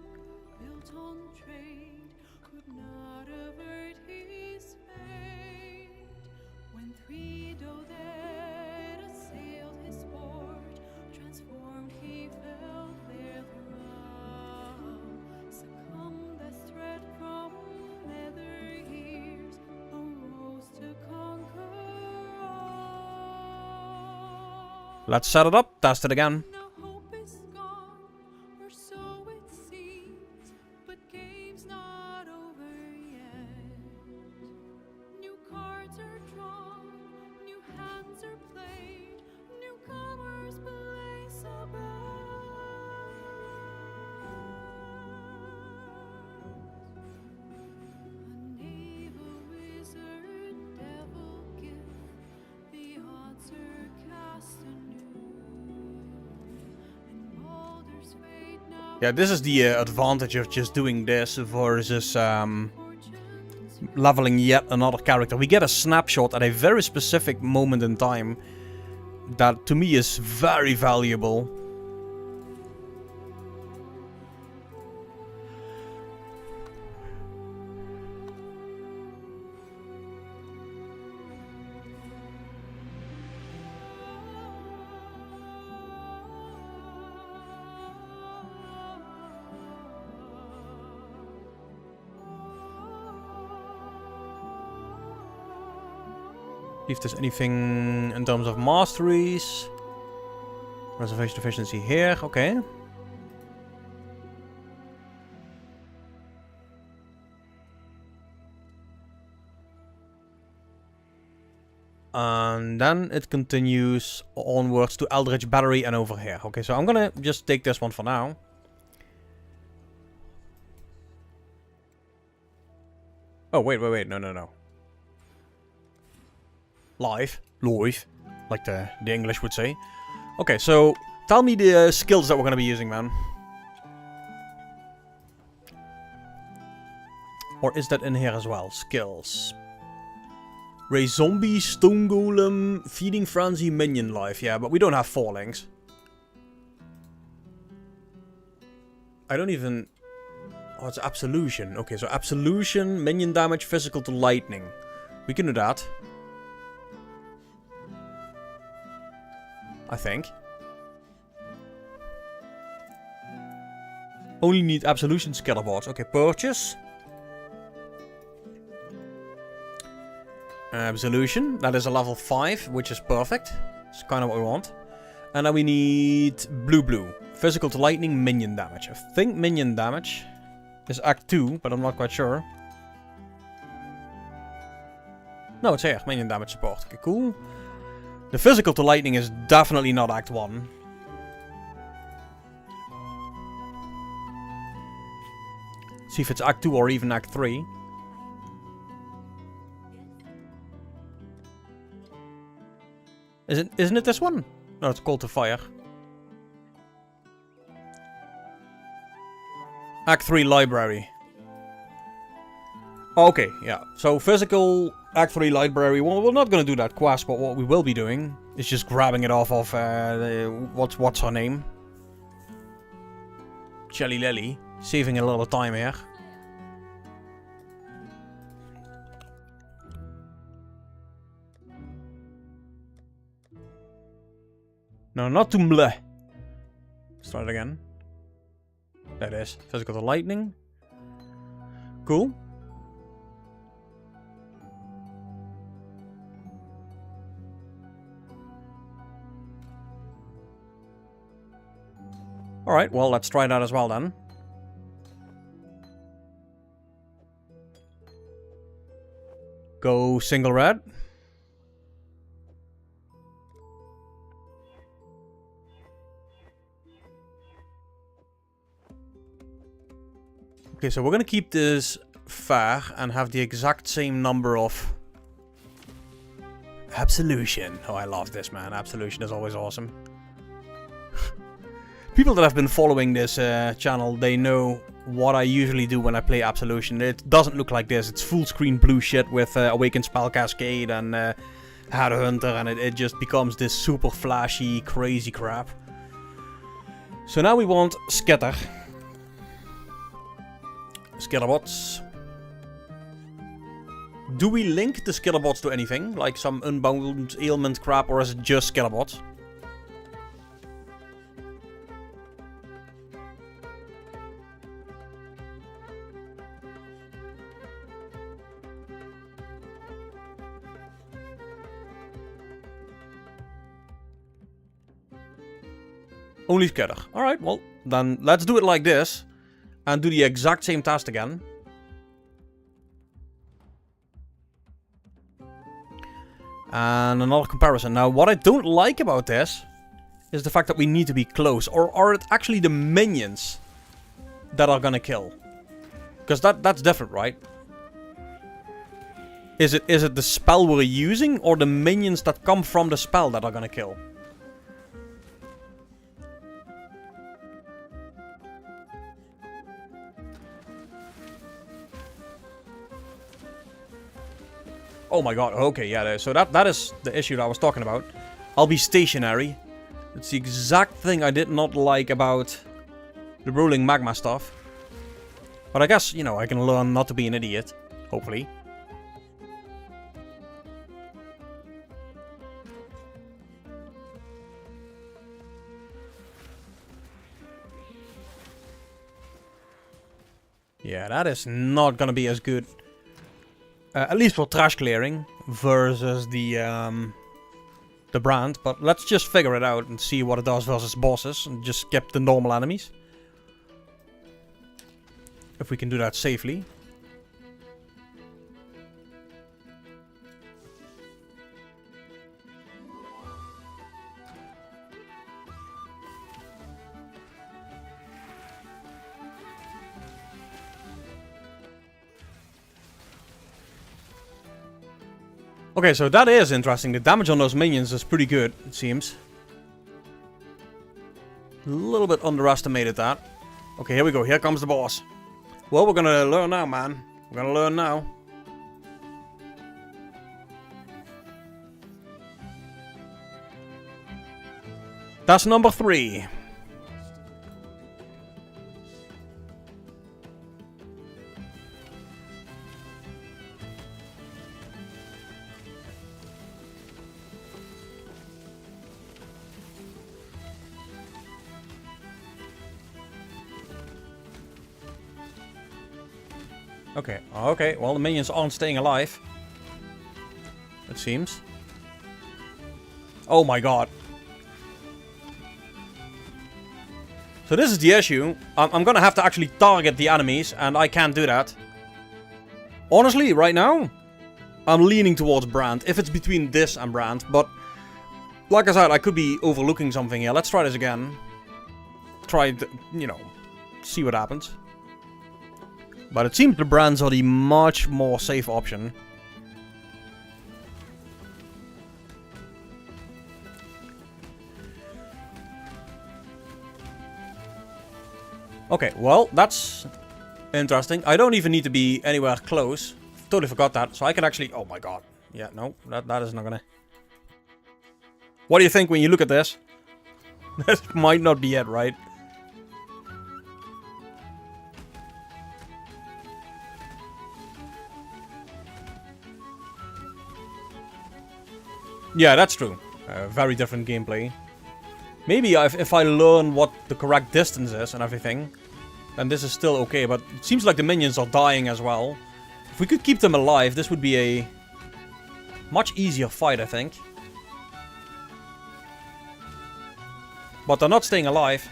A: Let's set it up, test it again. Yeah, this is the advantage of just doing this versus leveling yet another character. We get a snapshot at a very specific moment in time that to me is very valuable. If there's anything in terms of masteries. Reservation efficiency here, okay. And then it continues onwards to Eldritch Battery and over here. Okay, so I'm gonna just take this one for now. Oh, wait, no. Live, like the English would say. Okay, so tell me the skills that we're gonna be using, man. Or is that in here as well? Skills. Raise zombie, stone golem, feeding frenzy, minion life. Yeah, but we don't have fallings. I don't even... Oh, it's absolution. Okay, so absolution, minion damage, physical to lightning. We can do that. I think. Only need absolution scatterboards. Okay, purchase. Absolution. That is a level 5, which is perfect. It's kind of what we want. And then we need blue. Physical to lightning, minion damage. I think minion damage is Act 2, but I'm not quite sure. No, it's here. Minion damage support. Okay, cool. The physical to lightning is definitely not Act 1. See if it's Act 2 or even Act 3. Isn't it this one? No, it's called to fire. Act 3 library. Okay, yeah. So physical Act 3 library. Well, we're not going to do that quest, but what we will be doing is just grabbing it off of what's her name? Shelly Lily. Saving a lot of time here. No, not to mleh. Let's try it again. There it is. Physical to lightning. Cool. Alright, well, let's try that as well then. Go single red. Okay, so we're gonna keep this fair and have the exact same number of absolution. Oh, I love this, man. Absolution is always awesome. People that have been following this channel, they know what I usually do when I play Absolution. It doesn't look like this. It's full screen blue shit with Awakened Spell Cascade and Headhunter, and it just becomes this super flashy, crazy crap. So now we want Scatter. Scatterbots. Do we link the Scatterbots to anything? Like some Unbound ailment crap, or is it just Scatterbots? Only Scatter. Alright, well, then let's do it like this. And do the exact same task again. And another comparison. Now, what I don't like about this is the fact that we need to be close. Or are it actually the minions that are gonna kill? Because that's different, right? Is it the spell we're using or the minions that come from the spell that are gonna kill? Oh my god, okay, yeah, so that is the issue that I was talking about. I'll be stationary. It's the exact thing I did not like about the rolling magma stuff. But I guess, you know, I can learn not to be an idiot. Hopefully. Yeah, that is not gonna be as good. At least for trash clearing versus the brand. But let's just figure it out and see what it does versus bosses. And just skip the normal enemies. If we can do that safely. Okay, so that is interesting. The damage on those minions is pretty good, it seems. A little bit underestimated that. Okay, here we go. Here comes the boss. Well, we're gonna learn now, man. We're gonna learn now. That's number 3. Okay, okay, well the minions aren't staying alive. It seems. Oh my god. So this is the issue. I'm gonna have to actually target the enemies, and I can't do that. Honestly, right now, I'm leaning towards Brand, if it's between this and Brand, but like I said, I could be overlooking something here. Let's try this again. Try to, you know, see what happens. But it seems the Brands are the much more safe option. Okay, well, that's interesting. I don't even need to be anywhere close. Totally forgot that. So I can actually... Oh my god. Yeah, no, that is not gonna... What do you think when you look at this? This might not be it, right? Yeah, that's true. Very different gameplay. Maybe if I learn what the correct distance is and everything, then this is still okay. But it seems like the minions are dying as well. If we could keep them alive, this would be a much easier fight, I think. But they're not staying alive.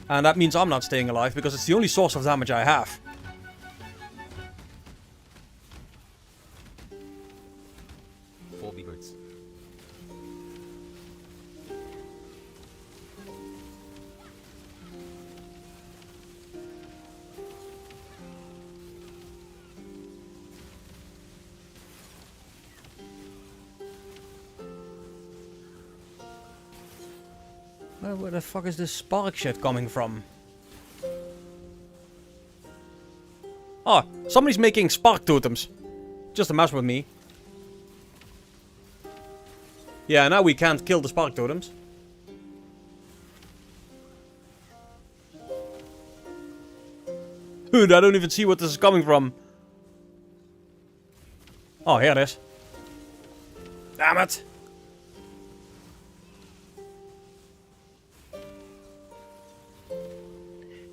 A: And that means I'm not staying alive because it's the only source of damage I have.
C: Four beavers.
A: Where the fuck is this spark shit coming from? Oh, somebody's making spark totems. Just to mess with me. Yeah, now we can't kill the spark totems. Dude, I don't even see what this is coming from. Oh, here it is. Damn it.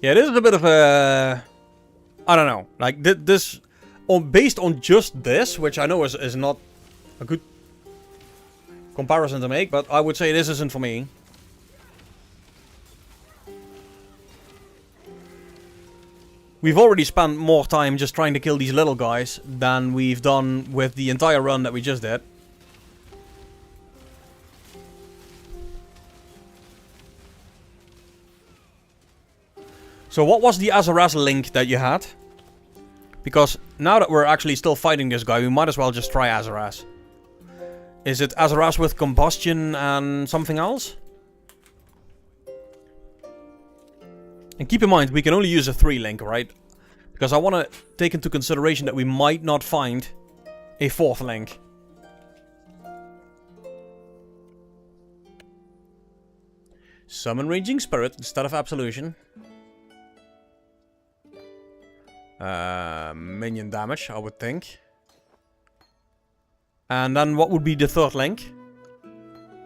A: Yeah, this is a bit of a... I don't know. Like, this... based on just this, which I know is not a good comparison to make, but I would say this isn't for me. We've already spent more time just trying to kill these little guys than we've done with the entire run that we just did. So what was the Azaraz link that you had? Because now that we're actually still fighting this guy, we might as well just try Azaraz. Is it Azaraz with combustion and something else? And keep in mind, we can only use a 3 link, right? Because I want to take into consideration that we might not find a 4th link. Summon Raging Spirit instead of Absolution. Minion damage, I would think. And then what would be the 3rd link?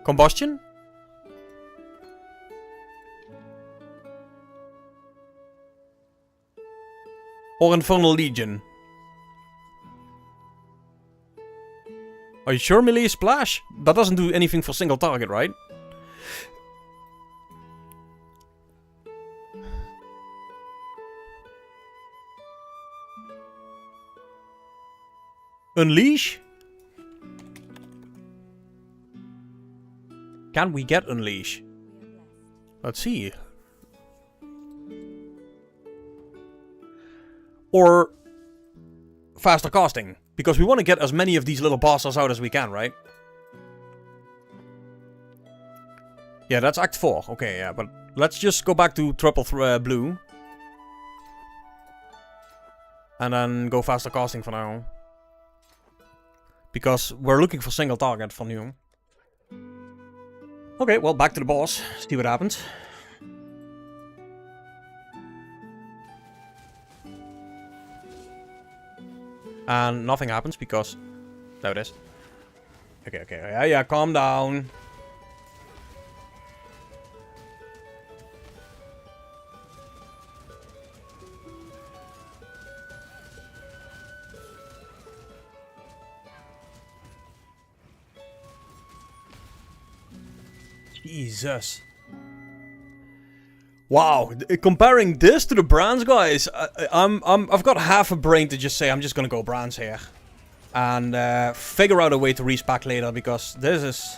A: Combustion? Or Infernal Legion? Are you sure melee splash? That doesn't do anything for single target, right? Unleash? Can we get Unleash? Let's see. Or faster casting. Because we want to get as many of these little bastards out as we can, right? Yeah, that's Act 4. Okay, yeah, but let's just go back to triple blue. And then go faster casting for now. Because we're looking for single target for new. Okay, well, back to the boss. See what happens. And nothing happens because... There it is. Okay, okay. Yeah, calm down. Jesus. Wow, comparing this to the bronze guys, I've got half a brain to just say I'm just gonna go bronze here. And figure out a way to respec later, because this is...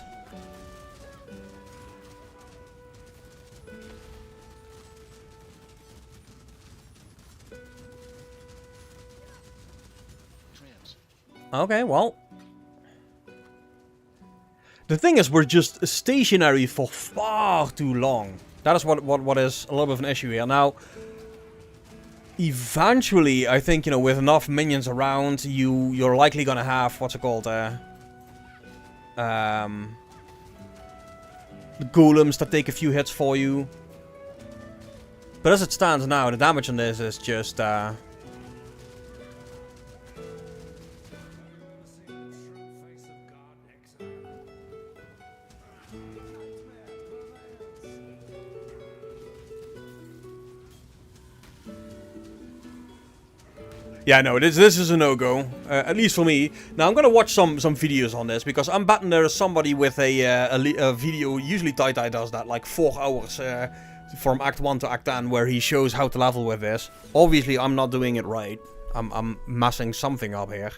A: Okay, well. The thing is, we're just stationary for far too long. That is what is a little bit of an issue here. Now, eventually, I think, you know, with enough minions around, you're likely gonna have, what's it called, the golems that take a few hits for you. But as it stands now, the damage on this is just, yeah, no, this is a no-go, at least for me. Now, I'm gonna watch some videos on this, because I'm betting there is somebody with a video, usually day2 does that, like 4 hours from Act 1 to Act 10, where he shows how to level with this. Obviously, I'm not doing it right. I'm messing something up here.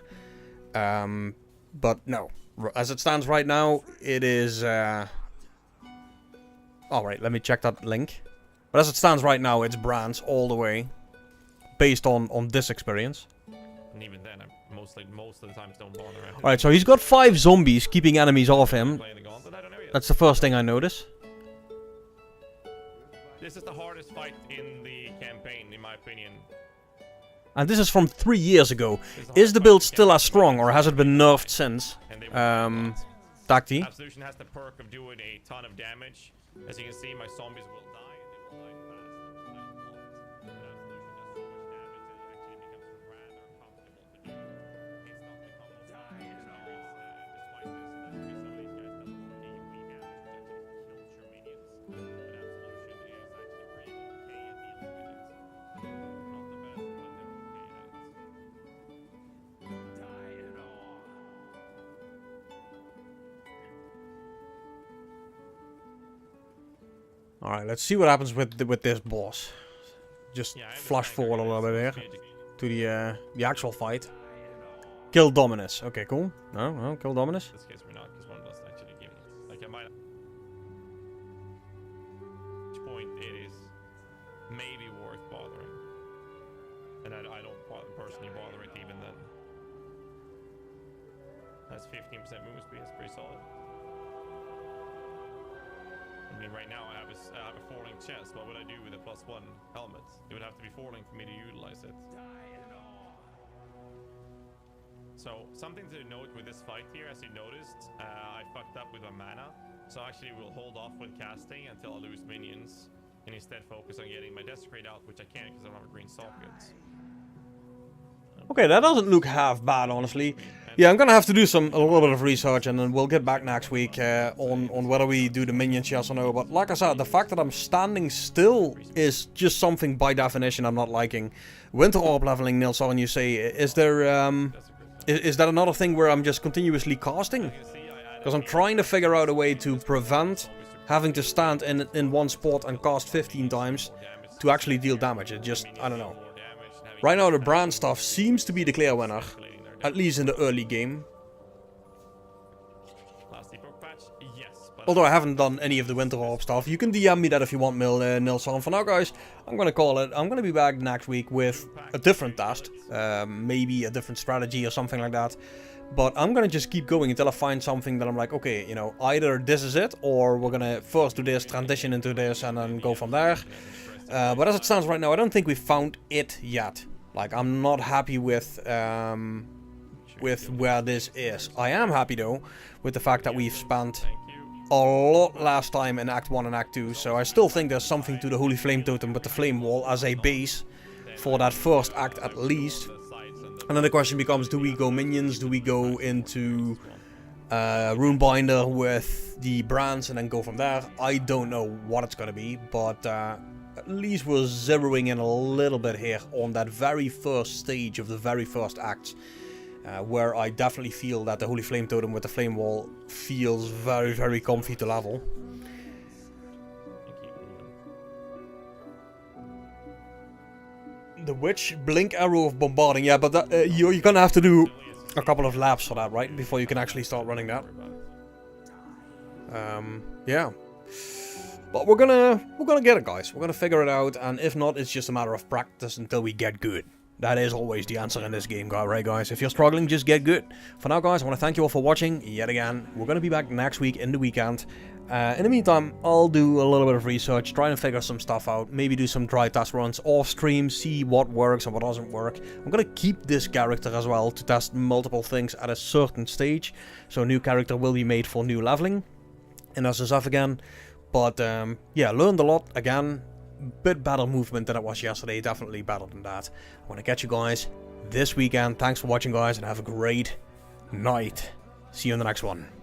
A: But no, as it stands right now, it is... Alright, let me check that link. But as it stands right now, it's bronze all the way. Based on this experience.
D: And even then, I most of the times don't bother.
A: Alright, so he's got 5 zombies keeping enemies off him. That's the first thing I notice.
D: This is the hardest fight in the campaign, in my opinion.
A: And this is from 3 years ago. Is the build still as strong, or has it been nerfed since? day2?
D: Absolution has the perk of doing a ton of damage. As you can see, my zombies will die.
A: Alright, let's see what happens with this boss. Just flash forward a little bit here to the actual fight. Kill Dominus. Okay, cool. No, kill Dominus.
D: In this case, we're not, because one doesn't actually give it. Like, I might. At which point it is maybe worth bothering, and I don't personally bother it even then. That's 15% movement speed. It's pretty solid. I mean, right now I have a falling chest. What would I do with a +1 helmet? It would have to be falling for me to utilize it. So, something to note with this fight here, as you noticed, I fucked up with my mana. So actually we'll hold off with casting until I lose minions, and instead focus on getting my Desecrate out, which I can't because I don't have a green socket.
A: Okay, that doesn't look half bad, honestly. Yeah, I'm gonna have to do a little bit of research, and then we'll get back next week on whether we do the minions, yes or no. But like I said, the fact that I'm standing still is just something by definition I'm not liking. Winter Orb leveling, Nilsson, you say, is there is that another thing where I'm just continuously casting? Because I'm trying to figure out a way to prevent having to stand in one spot and cast 15 times to actually deal damage. It just, I don't know. Right now the brand stuff seems to be the clear winner, at least in the early game. Although I haven't done any of the Winter Orb stuff. You can DM me that if you want, Nilsson. For now, guys, I'm gonna call it. I'm gonna be back next week with a different test. Maybe a different strategy or something like that. But I'm gonna just keep going until I find something that I'm like, okay, you know, either this is it, or we're gonna first do this, transition into this, and then go from there. But as it stands right now, I don't think we've found it yet. Like, I'm not happy with where this is. I am happy, though, with the fact that we've spent a lot last time in Act 1 and Act 2. So I still think there's something to the Holy Flame Totem with the Flame Wall as a base for that first act at least. And then the question becomes, do we go minions? Do we go into Runebinder with the brands and then go from there? I don't know what it's going to be, but at least we're zeroing in a little bit here on that very first stage of the very first act. Where I definitely feel that the Holy Flame Totem with the Flame Wall feels very, very comfy to level. The witch blink arrow of bombarding. Yeah, but that, you're gonna have to do a couple of laps for that, right? Before you can actually start running that. Yeah. But we're gonna get it, guys. We're gonna figure it out, and if not, it's just a matter of practice until we get good. That is always the answer in this game, right, guys? If you're struggling, just get good. For now, guys, I want to thank you all for watching yet again. We're gonna be back next week in the weekend. In the meantime, I'll do a little bit of research, try and figure some stuff out, maybe do some dry test runs off stream, see what works and what doesn't work. I'm gonna keep this character as well to test multiple things at a certain stage. So a new character will be made for new leveling in SSF again. But yeah, learned a lot again. Bit better movement than it was yesterday, definitely better than that. I want to catch you guys this weekend. Thanks for watching, guys, and have a great night. See you in the next one.